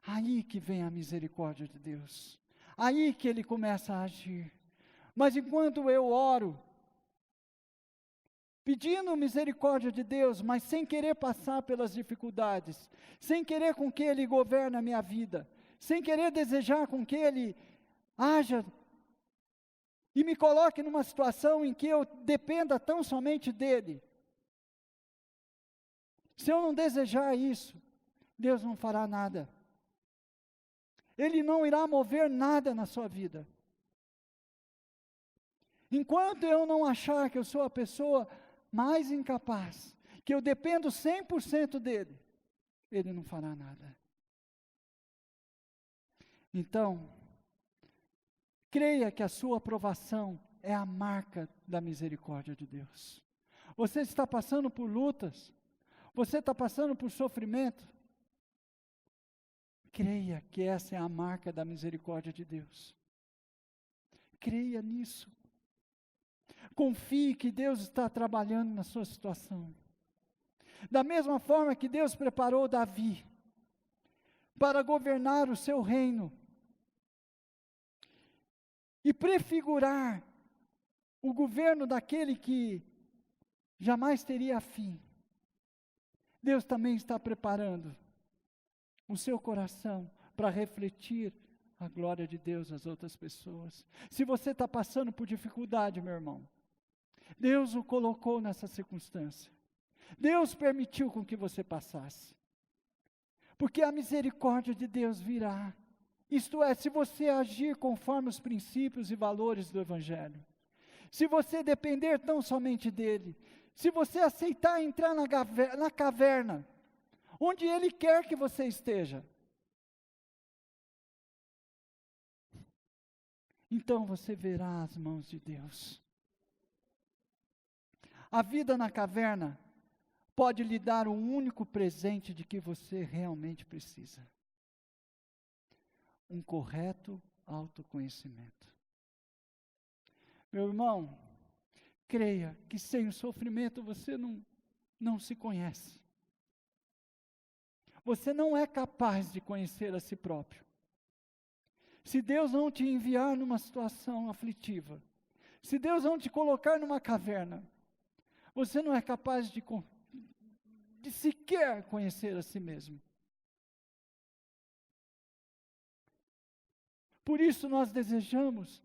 Speaker 2: aí que vem a misericórdia de Deus, aí que Ele começa a agir. Mas enquanto eu oro, pedindo misericórdia de Deus, mas sem querer passar pelas dificuldades, sem querer com que Ele governe a minha vida, sem querer desejar com que Ele haja e me coloque numa situação em que eu dependa tão somente dEle. Se eu não desejar isso, Deus não fará nada. Ele não irá mover nada na sua vida. Enquanto eu não achar que eu sou a pessoa mais incapaz, que eu dependo 100% dele, ele não fará nada. Então, creia que a sua aprovação é a marca da misericórdia de Deus. Você está passando por lutas, você está passando por sofrimento, creia que essa é a marca da misericórdia de Deus. Creia nisso. Confie que Deus está trabalhando na sua situação. Da mesma forma que Deus preparou Davi para governar o seu reino e prefigurar o governo daquele que jamais teria fim, Deus também está preparando o seu coração para refletir a glória de Deus às outras pessoas. Se você está passando por dificuldade, meu irmão, Deus o colocou nessa circunstância. Deus permitiu com que você passasse. Porque a misericórdia de Deus virá. Isto é, se você agir conforme os princípios e valores do Evangelho, se você depender tão somente dEle, se você aceitar entrar na caverna, onde Ele quer que você esteja, então você verá as mãos de Deus. A vida na caverna pode lhe dar um único presente de que você realmente precisa: um correto autoconhecimento. Meu irmão, creia que sem o sofrimento você não se conhece. Você não é capaz de conhecer a si próprio. Se Deus não te enviar numa situação aflitiva, se Deus não te colocar numa caverna, você não é capaz de sequer conhecer a si mesmo. Por isso nós desejamos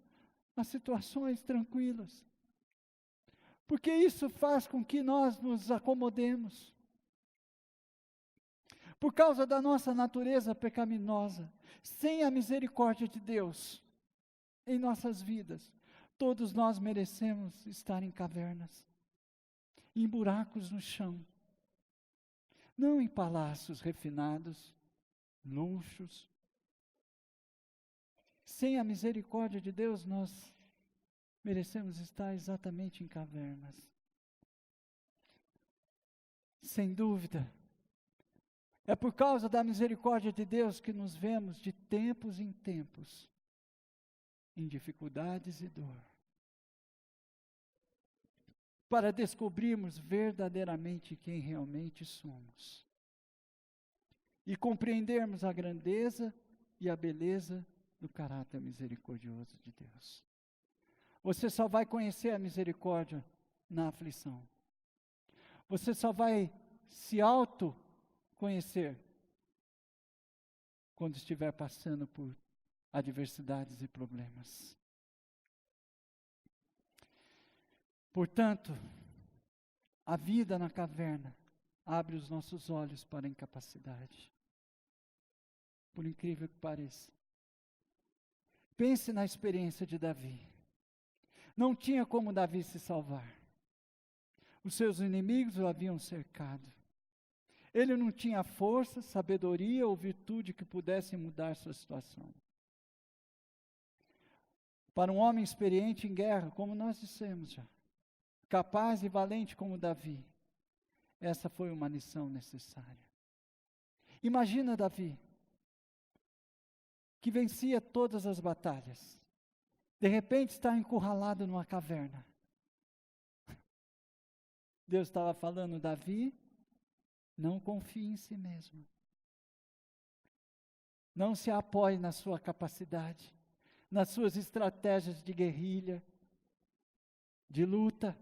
Speaker 2: as situações tranquilas, porque isso faz com que nós nos acomodemos. Por causa da nossa natureza pecaminosa, sem a misericórdia de Deus em nossas vidas, todos nós merecemos estar em cavernas, em buracos no chão, não em palácios refinados, luxos. Sem a misericórdia de Deus, nós merecemos estar exatamente em cavernas. Sem dúvida, é por causa da misericórdia de Deus que nos vemos de tempos em tempos, em dificuldades e dor, para descobrirmos verdadeiramente quem realmente somos e compreendermos a grandeza e a beleza do caráter misericordioso de Deus. Você só vai conhecer a misericórdia na aflição. Você só vai se autoconhecer quando estiver passando por adversidades e problemas. Portanto, a vida na caverna abre os nossos olhos para a incapacidade. Por incrível que pareça. Pense na experiência de Davi. Não tinha como Davi se salvar. Os seus inimigos o haviam cercado. Ele não tinha força, sabedoria ou virtude que pudessem mudar sua situação. Para um homem experiente em guerra, como nós dissemos já, capaz e valente como Davi, essa foi uma lição necessária. Imagina Davi, que vencia todas as batalhas, de repente está encurralado numa caverna. Deus estava falando, Davi, não confie em si mesmo. Não se apoie na sua capacidade, nas suas estratégias de guerrilha, de luta,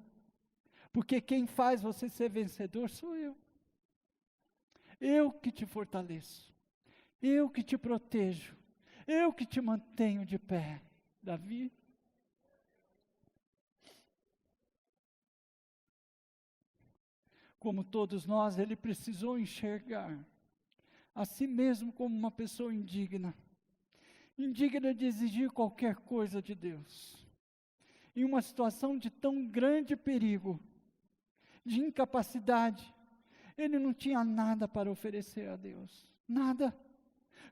Speaker 2: porque quem faz você ser vencedor sou eu. Eu que te fortaleço, eu que te protejo, eu que te mantenho de pé. Davi, como todos nós, ele precisou enxergar a si mesmo como uma pessoa indigna de exigir qualquer coisa de Deus. Em uma situação de tão grande perigo, de incapacidade, ele não tinha nada para oferecer a Deus, nada.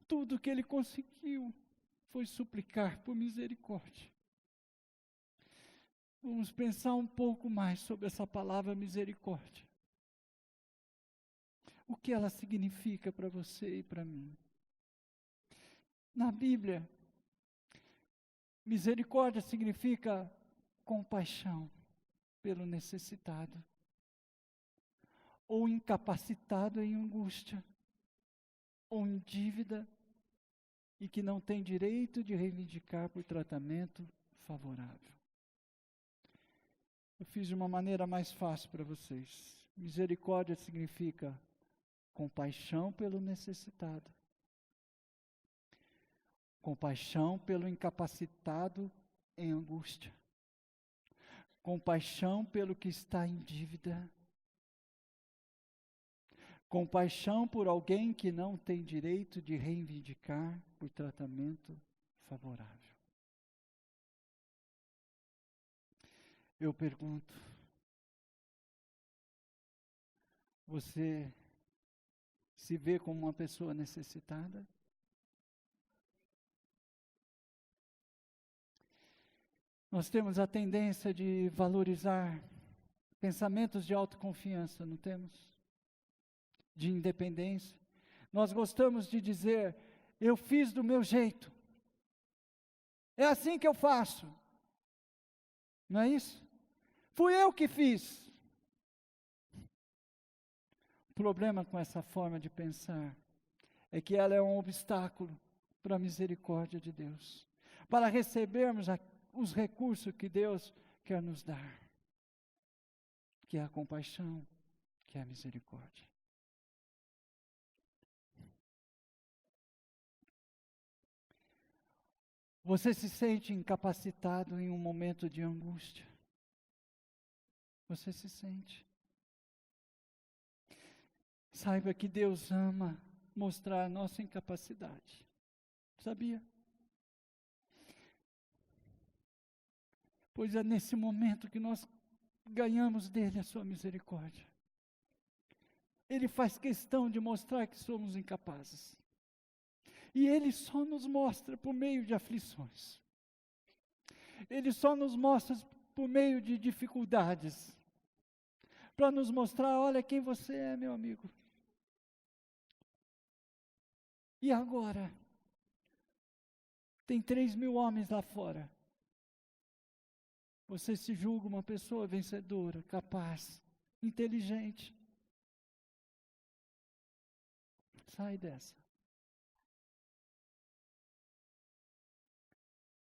Speaker 2: Tudo que ele conseguiu foi suplicar por misericórdia. Vamos pensar um pouco mais sobre essa palavra misericórdia. O que ela significa para você e para mim? Na Bíblia, misericórdia significa compaixão pelo necessitado, ou incapacitado em angústia, ou em dívida, e que não tem direito de reivindicar por tratamento favorável. Eu fiz de uma maneira mais fácil para vocês. Misericórdia significa compaixão pelo necessitado, compaixão pelo incapacitado em angústia, compaixão pelo que está em dívida, compaixão por alguém que não tem direito de reivindicar por tratamento favorável. Eu pergunto, você se vê como uma pessoa necessitada? Nós temos a tendência de valorizar pensamentos de autoconfiança, não temos? De independência. Nós gostamos de dizer, eu fiz do meu jeito. É assim que eu faço. Não é isso? Fui eu que fiz. O problema com essa forma de pensar é que ela é um obstáculo para a misericórdia de Deus, para recebermos os recursos que Deus quer nos dar, que é a compaixão, que é a misericórdia. Você se sente incapacitado em um momento de angústia? Você se sente. Saiba que Deus ama mostrar a nossa incapacidade. Sabia? Pois é nesse momento que nós ganhamos dele a sua misericórdia. Ele faz questão de mostrar que somos incapazes. E Ele só nos mostra por meio de aflições. Ele só nos mostra por meio de dificuldades. Para nos mostrar, olha quem você é, meu amigo. E agora? Tem 3.000 homens lá fora. Você se julga uma pessoa vencedora, capaz, inteligente. Sai dessa.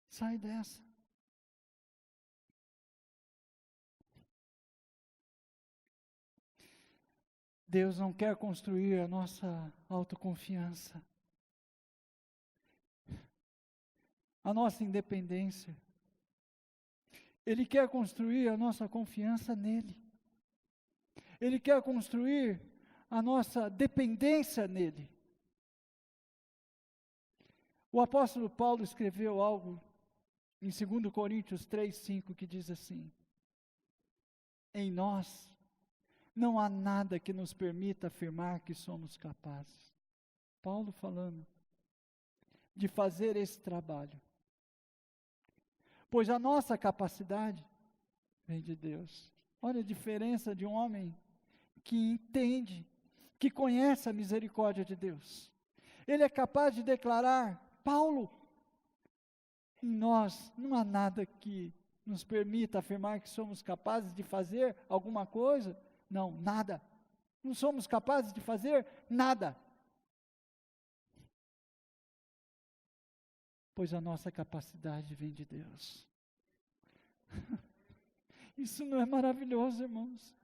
Speaker 2: Sai dessa. Deus não quer construir a nossa autoconfiança, a nossa independência. Ele quer construir a nossa confiança nele. Ele quer construir a nossa dependência nele. O apóstolo Paulo escreveu algo em 2 Coríntios 3:5, que diz assim: em nós não há nada que nos permita afirmar que somos capazes. Paulo falando de fazer esse trabalho. Pois a nossa capacidade vem de Deus. Olha a diferença de um homem que entende, que conhece a misericórdia de Deus. Ele é capaz de declarar, Paulo, em nós não há nada que nos permita afirmar que somos capazes de fazer alguma coisa. Não, nada. Não somos capazes de fazer nada. Pois a nossa capacidade vem de Deus. Isso não é maravilhoso, irmãos?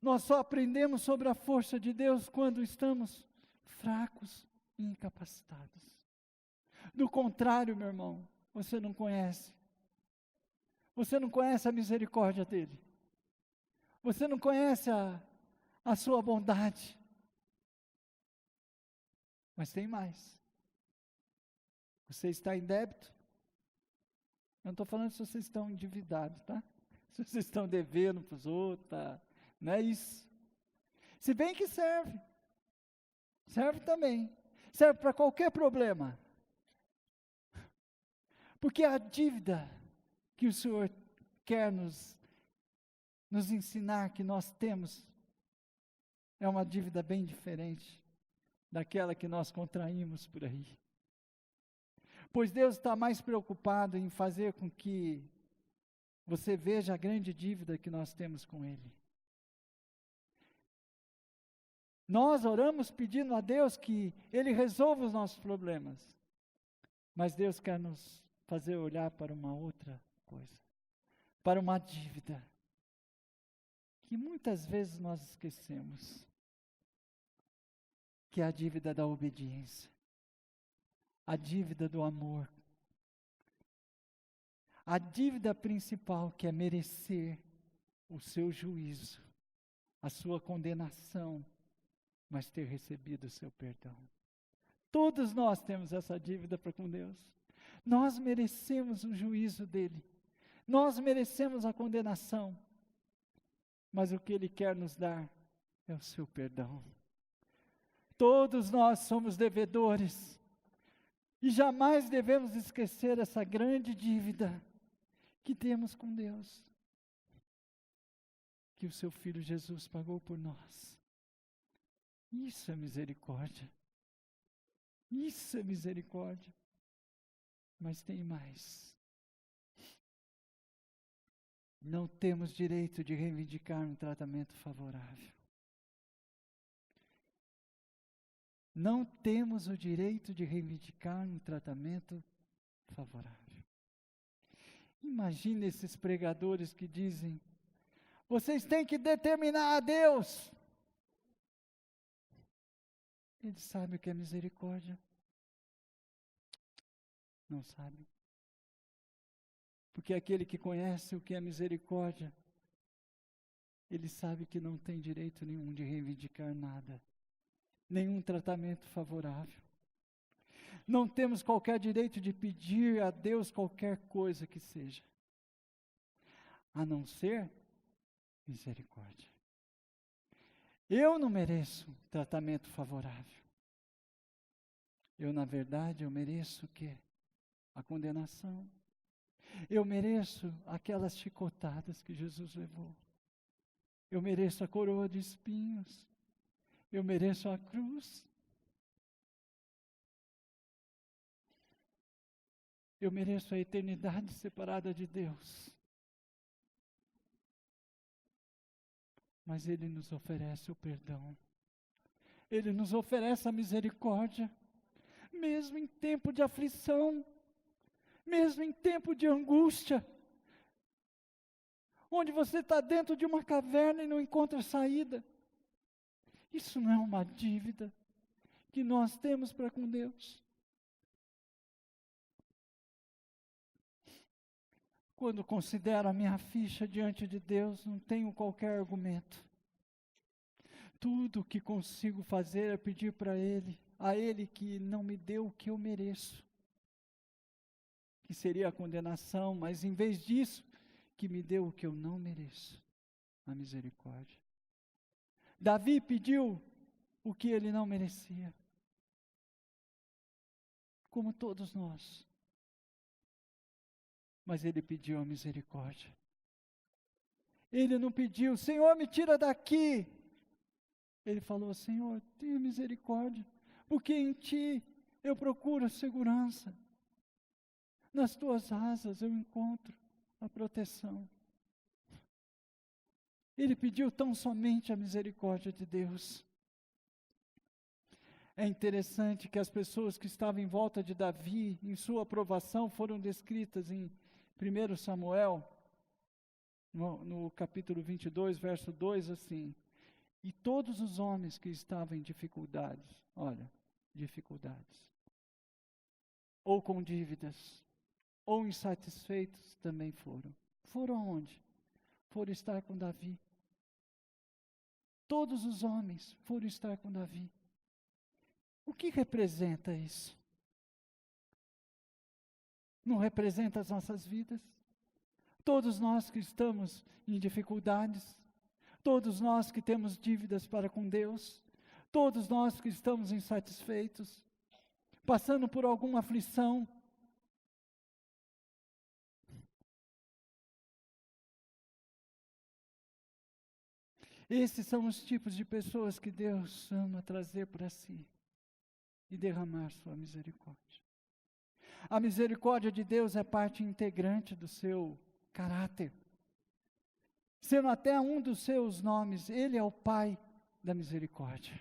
Speaker 2: Nós só aprendemos sobre a força de Deus quando estamos fracos e incapacitados. Do contrário, meu irmão, você não conhece. Você não conhece a misericórdia dele. Você não conhece a sua bondade. Mas tem mais. Você está em débito? Eu não estou falando se vocês estão endividados, tá? Se vocês estão devendo para os outros, tá? Não é isso. Se bem que serve. Serve também. Serve para qualquer problema. Porque a dívida que o Senhor quer nos ensinar que nós temos é uma dívida bem diferente daquela que nós contraímos por aí. Pois Deus está mais preocupado em fazer com que você veja a grande dívida que nós temos com Ele. Nós oramos pedindo a Deus que Ele resolva os nossos problemas. Mas Deus quer nos fazer olhar para uma outra coisa. Para uma dívida. Que muitas vezes nós esquecemos. Que é a dívida da obediência. A dívida do amor. A dívida principal que é merecer o seu juízo. A sua condenação. Mas ter recebido o seu perdão. Todos nós temos essa dívida para com Deus. Nós merecemos o juízo dele. Nós merecemos a condenação. Mas o que ele quer nos dar é o seu perdão. Todos nós somos devedores. E jamais devemos esquecer essa grande dívida que temos com Deus. Que o seu Filho Jesus pagou por nós. Isso é misericórdia. Isso é misericórdia. Mas tem mais. Não temos direito de reivindicar um tratamento favorável. Não temos o direito de reivindicar um tratamento favorável. Imagine esses pregadores que dizem, vocês têm que determinar a Deus. Ele sabe o que é misericórdia? Não sabe. Porque aquele que conhece o que é misericórdia, ele sabe que não tem direito nenhum de reivindicar nada, nenhum tratamento favorável. Não temos qualquer direito de pedir a Deus qualquer coisa que seja, a não ser misericórdia. Eu não mereço tratamento favorável. Na verdade, eu mereço o quê? A condenação. Eu mereço aquelas chicotadas que Jesus levou. Eu mereço a coroa de espinhos. Eu mereço a cruz. Eu mereço a eternidade separada de Deus. Mas Ele nos oferece o perdão. Ele nos oferece a misericórdia. Mesmo em tempo de aflição. Mesmo em tempo de angústia. Onde você está dentro de uma caverna e não encontra saída. Isso não é uma dívida que nós temos para com Deus. Quando considero a minha ficha diante de Deus, não tenho qualquer argumento. Tudo o que consigo fazer é pedir para Ele, a Ele que não me deu o que eu mereço, que seria a condenação, mas em vez disso, que me deu o que eu não mereço, a misericórdia. Davi pediu o que ele não merecia, como todos nós. Mas ele pediu a misericórdia. Ele não pediu, Senhor, me tira daqui. Ele falou, Senhor, tenha misericórdia, porque em Ti eu procuro a segurança. Nas Tuas asas eu encontro a proteção. Ele pediu tão somente a misericórdia de Deus. É interessante que as pessoas que estavam em volta de Davi, em sua aprovação, foram descritas em 1 Samuel, no capítulo 22, verso 2, assim: e todos os homens que estavam em dificuldades, olha, dificuldades, ou com dívidas, ou insatisfeitos, também foram. Foram aonde? Foram estar com Davi. Todos os homens foram estar com Davi. O que representa isso? Não representa as nossas vidas? Todos nós que estamos em dificuldades, todos nós que temos dívidas para com Deus, todos nós que estamos insatisfeitos, passando por alguma aflição, esses são os tipos de pessoas que Deus ama trazer para si e derramar sua misericórdia. A misericórdia de Deus é parte integrante do seu caráter. Sendo até um dos seus nomes, Ele é o Pai da misericórdia.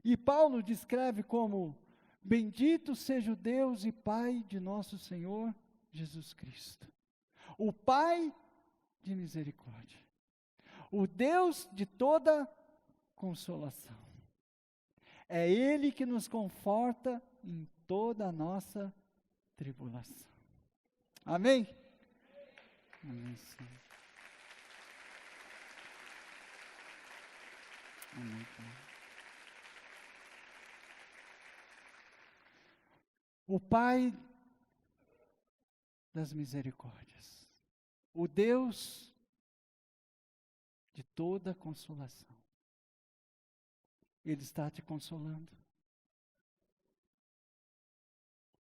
Speaker 2: E Paulo descreve como: bendito seja o Deus e Pai de nosso Senhor Jesus Cristo. O Pai de misericórdia. O Deus de toda consolação. É Ele que nos conforta em toda a nossa tribulação. Amém? Amém, Senhor. Amém, Pai. O Pai das misericórdias. O Deus de toda consolação. Ele está te consolando.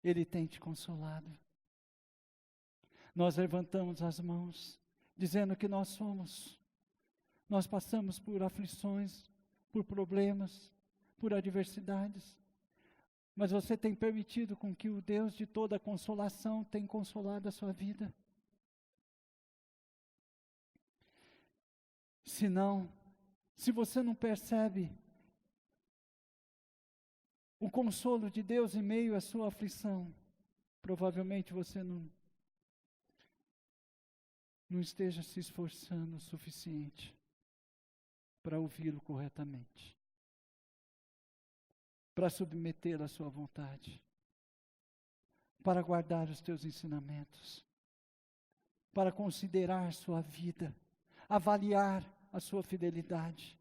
Speaker 2: Ele tem te consolado. Nós levantamos as mãos, dizendo que nós passamos por aflições, por problemas, por adversidades, mas você tem permitido com que o Deus de toda consolação tenha consolado a sua vida. Se você não percebe o consolo de Deus em meio à sua aflição, provavelmente você não esteja se esforçando o suficiente para ouvi-lo corretamente, para submetê-lo à sua vontade, para guardar os teus ensinamentos, para considerar sua vida, avaliar a sua fidelidade,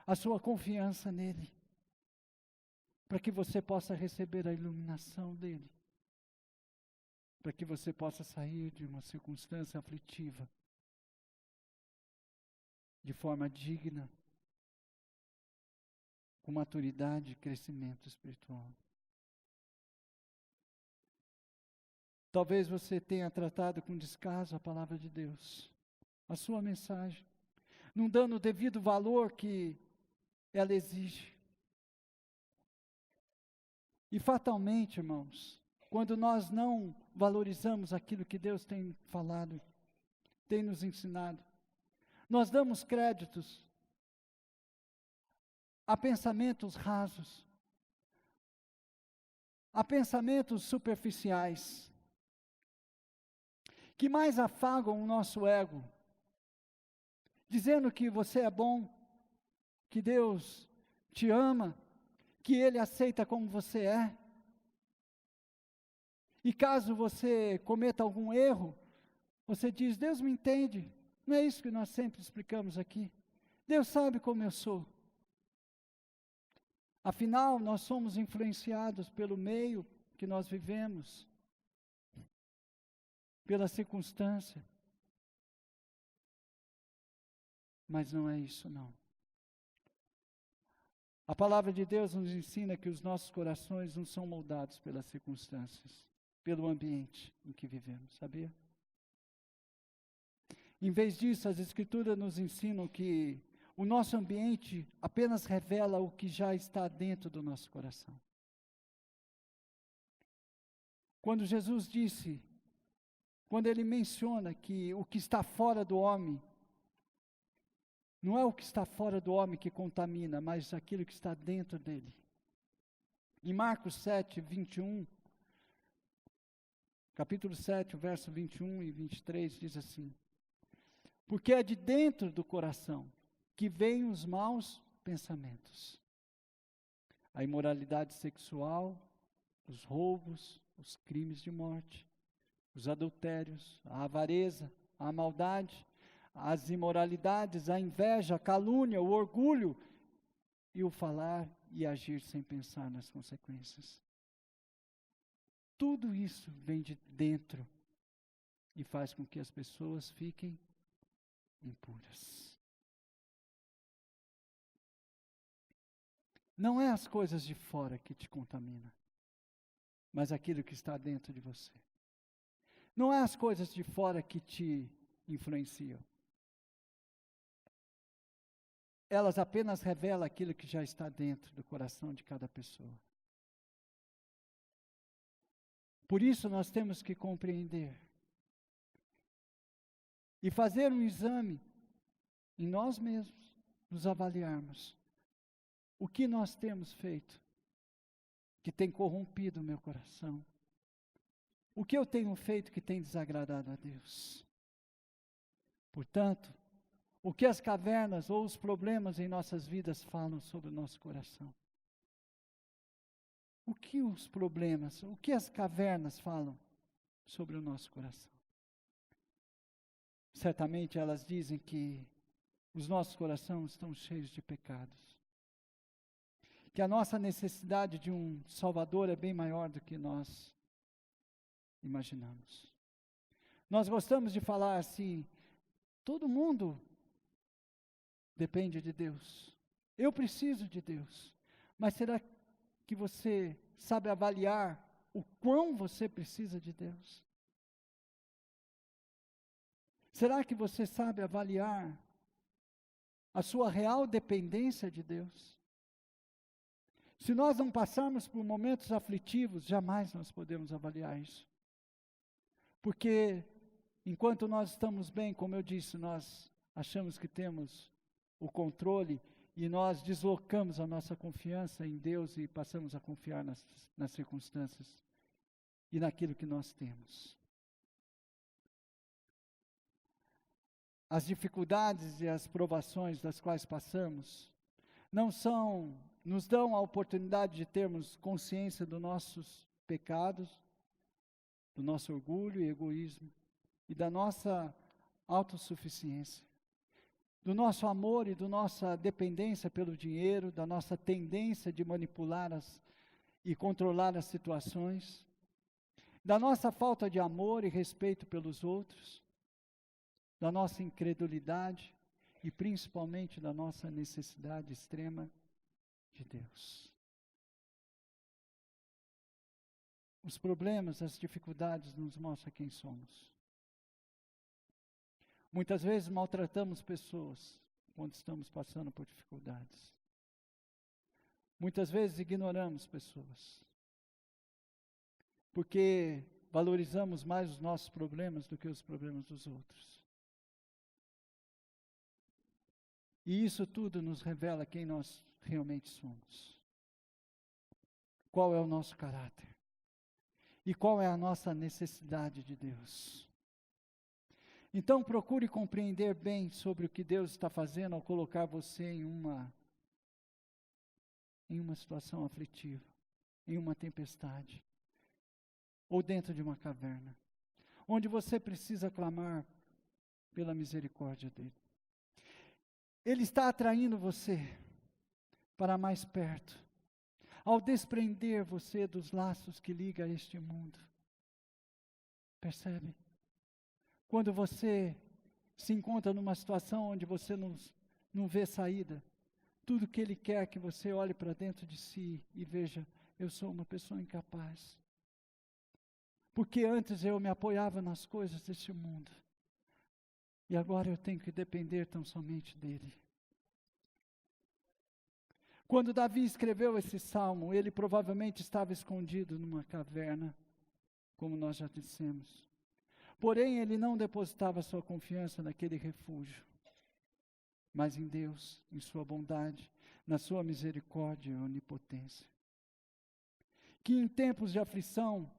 Speaker 2: a sua confiança nele, para que você possa receber a iluminação dele, para que você possa sair de uma circunstância aflitiva de forma digna, com maturidade e crescimento espiritual. Talvez você tenha tratado com descaso a palavra de Deus, a sua mensagem, não dando o devido valor que ela exige. E fatalmente, irmãos, quando nós não valorizamos aquilo que Deus tem falado, tem nos ensinado, nós damos créditos a pensamentos rasos, a pensamentos superficiais, que mais afagam o nosso ego, dizendo que você é bom, que Deus te ama, que Ele aceita como você é. E caso você cometa algum erro, você diz, Deus me entende. Não é isso que nós sempre explicamos aqui. Deus sabe como eu sou. Afinal, nós somos influenciados pelo meio que nós vivemos, pela circunstância. Mas não é isso não. A palavra de Deus nos ensina que os nossos corações não são moldados pelas circunstâncias, pelo ambiente em que vivemos, sabia? Em vez disso, as Escrituras nos ensinam que o nosso ambiente apenas revela o que já está dentro do nosso coração. Quando Jesus disse, quando ele menciona que o que está fora do homem, não é o que está fora do homem que contamina, mas aquilo que está dentro dele. Em Marcos 7, 21, capítulo 7, verso 21 e 23, diz assim: porque é de dentro do coração que vêm os maus pensamentos, a imoralidade sexual, os roubos, os crimes de morte, os adultérios, a avareza, a maldade, as imoralidades, a inveja, a calúnia, o orgulho e o falar e agir sem pensar nas consequências. Tudo isso vem de dentro e faz com que as pessoas fiquem impuras. Não é as coisas de fora que te contaminam, mas aquilo que está dentro de você. Não é as coisas de fora que te influenciam. Elas apenas revelam aquilo que já está dentro do coração de cada pessoa. Por isso nós temos que compreender e fazer um exame em nós mesmos, nos avaliarmos. O que nós temos feito que tem corrompido o meu coração? O que eu tenho feito que tem desagradado a Deus? Portanto, o que as cavernas ou os problemas em nossas vidas falam sobre o nosso coração? O que os problemas, o que as cavernas falam sobre o nosso coração? Certamente elas dizem que os nossos corações estão cheios de pecados. Que a nossa necessidade de um Salvador é bem maior do que nós imaginamos. Nós gostamos de falar assim, todo mundo depende de Deus. Eu preciso de Deus. Mas será que você sabe avaliar o quão você precisa de Deus? Será que você sabe avaliar a sua real dependência de Deus? Se nós não passarmos por momentos aflitivos, jamais nós podemos avaliar isso. Porque enquanto nós estamos bem, como eu disse, nós achamos que temos o controle e nós deslocamos a nossa confiança em Deus e passamos a confiar nas circunstâncias e naquilo que nós temos. As dificuldades e as provações das quais passamos nos dão a oportunidade de termos consciência dos nossos pecados, do nosso orgulho e egoísmo e da nossa autossuficiência, do nosso amor e da nossa dependência pelo dinheiro, da nossa tendência de manipular e controlar as situações, da nossa falta de amor e respeito pelos outros, da nossa incredulidade e principalmente da nossa necessidade extrema de Deus. Os problemas, as dificuldades nos mostram quem somos. Muitas vezes maltratamos pessoas quando estamos passando por dificuldades. Muitas vezes ignoramos pessoas. Porque valorizamos mais os nossos problemas do que os problemas dos outros. E isso tudo nos revela quem nós realmente somos. Qual é o nosso caráter? E qual é a nossa necessidade de Deus? Então procure compreender bem sobre o que Deus está fazendo ao colocar você em uma situação aflitiva, em uma tempestade, ou dentro de uma caverna, onde você precisa clamar pela misericórdia dele. Ele está atraindo você para mais perto, ao desprender você dos laços que ligam a este mundo. Percebe? Quando você se encontra numa situação onde você não vê saída. Tudo que Ele quer é que você olhe para dentro de si e veja, eu sou uma pessoa incapaz. Porque antes eu me apoiava nas coisas deste mundo. E agora eu tenho que depender tão somente dEle. Quando Davi escreveu esse salmo, ele provavelmente estava escondido numa caverna, como nós já dissemos. Porém, ele não depositava sua confiança naquele refúgio, mas em Deus, em sua bondade, na sua misericórdia e onipotência. Que em tempos de aflição,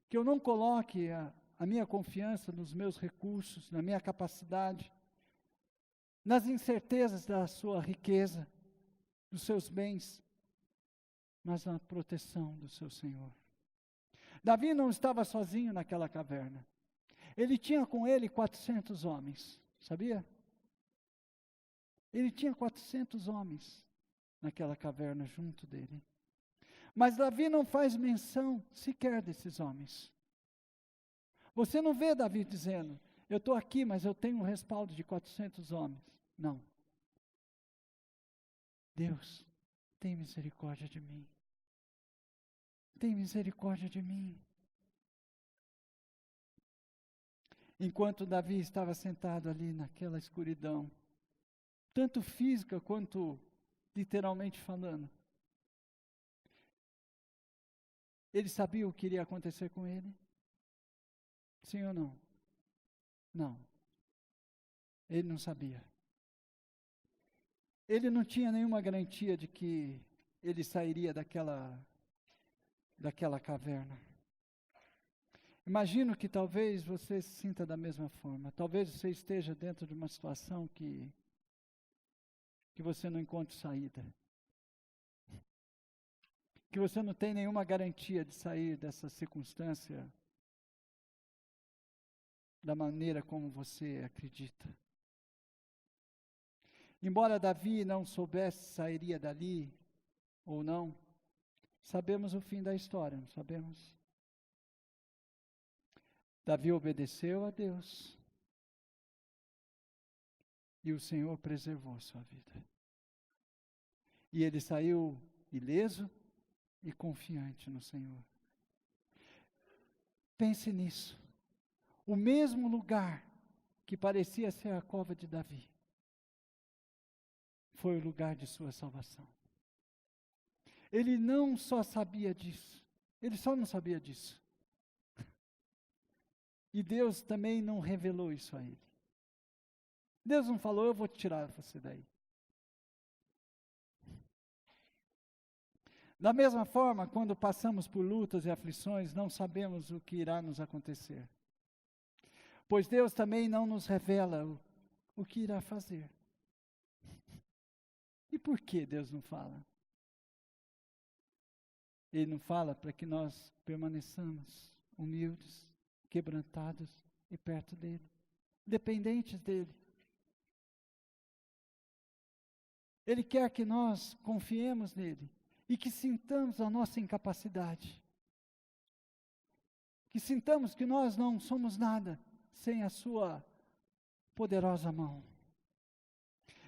Speaker 2: que eu não coloque a minha confiança nos meus recursos, na minha capacidade, nas incertezas da sua riqueza, dos seus bens, mas na proteção do seu Senhor. Davi não estava sozinho naquela caverna. Ele tinha com ele 400 homens, sabia? Ele tinha 400 homens naquela caverna junto dele. Mas Davi não faz menção sequer desses homens. Você não vê Davi dizendo, eu estou aqui, mas eu tenho um respaldo de 400 homens. Não. Deus, tem misericórdia de mim. Tem misericórdia de mim. Enquanto Davi estava sentado ali naquela escuridão, tanto física quanto literalmente falando, ele sabia o que iria acontecer com ele? Sim ou não? Não. Ele não sabia. Ele não tinha nenhuma garantia de que ele sairia daquela caverna. Imagino que talvez você se sinta da mesma forma. Talvez você esteja dentro de uma situação que você não encontre saída. Que você não tem nenhuma garantia de sair dessa circunstância da maneira como você acredita. Embora Davi não soubesse se sairia dali ou não, sabemos o fim da história, não sabemos? Davi obedeceu a Deus e o Senhor preservou sua vida. E ele saiu ileso e confiante no Senhor. Pense nisso. O mesmo lugar que parecia ser a cova de Davi foi o lugar de sua salvação. Ele não só sabia disso, ele só não sabia disso. E Deus também não revelou isso a ele. Deus não falou, eu vou tirar você daí. Da mesma forma, quando passamos por lutas e aflições, não sabemos o que irá nos acontecer. Pois Deus também não nos revela o que irá fazer. E por que Deus não fala? Ele não fala para que nós permaneçamos humildes, quebrantados e perto dele, dependentes dele. Ele quer que nós confiemos nele e que sintamos a nossa incapacidade. Que sintamos que nós não somos nada sem a sua poderosa mão.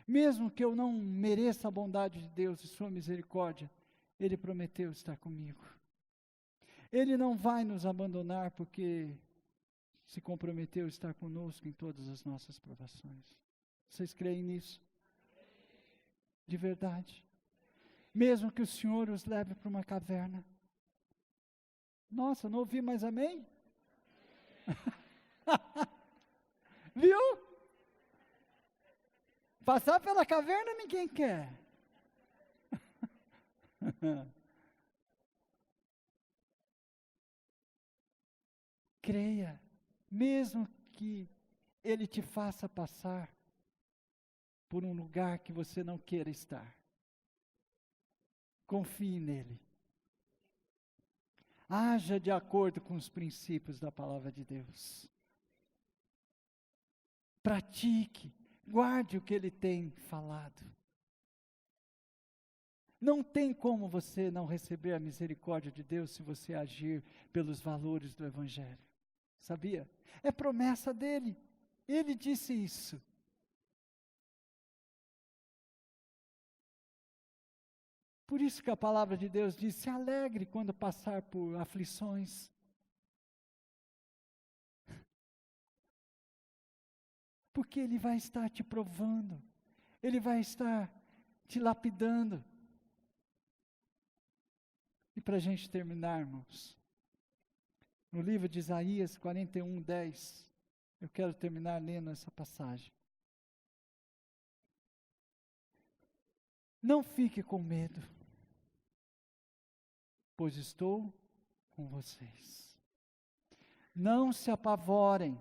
Speaker 2: Mesmo que eu não mereça a bondade de Deus e sua misericórdia, Ele prometeu estar comigo. Ele não vai nos abandonar porque se comprometeu a estar conosco em todas as nossas provações. Vocês creem nisso? De verdade. Mesmo que o Senhor os leve para uma caverna. Nossa, não ouvi mais amém? Viu? Passar pela caverna ninguém quer. Creia, mesmo que Ele te faça passar por um lugar que você não queira estar. Confie nele. Haja de acordo com os princípios da palavra de Deus. Pratique, guarde o que Ele tem falado. Não tem como você não receber a misericórdia de Deus se você agir pelos valores do Evangelho. Sabia? É promessa dele. Ele disse isso. Por isso que a palavra de Deus diz: se alegre quando passar por aflições. Porque Ele vai estar te provando, Ele vai estar te lapidando. E para a gente terminar, irmãos, no livro de Isaías 41:10, eu quero terminar lendo essa passagem. Não fique com medo, pois estou com vocês. Não se apavorem,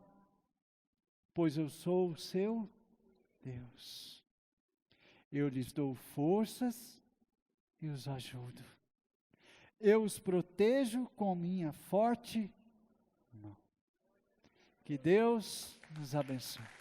Speaker 2: pois eu sou o seu Deus. Eu lhes dou forças e os ajudo. Eu os protejo com minha forte mão. Que Deus nos abençoe.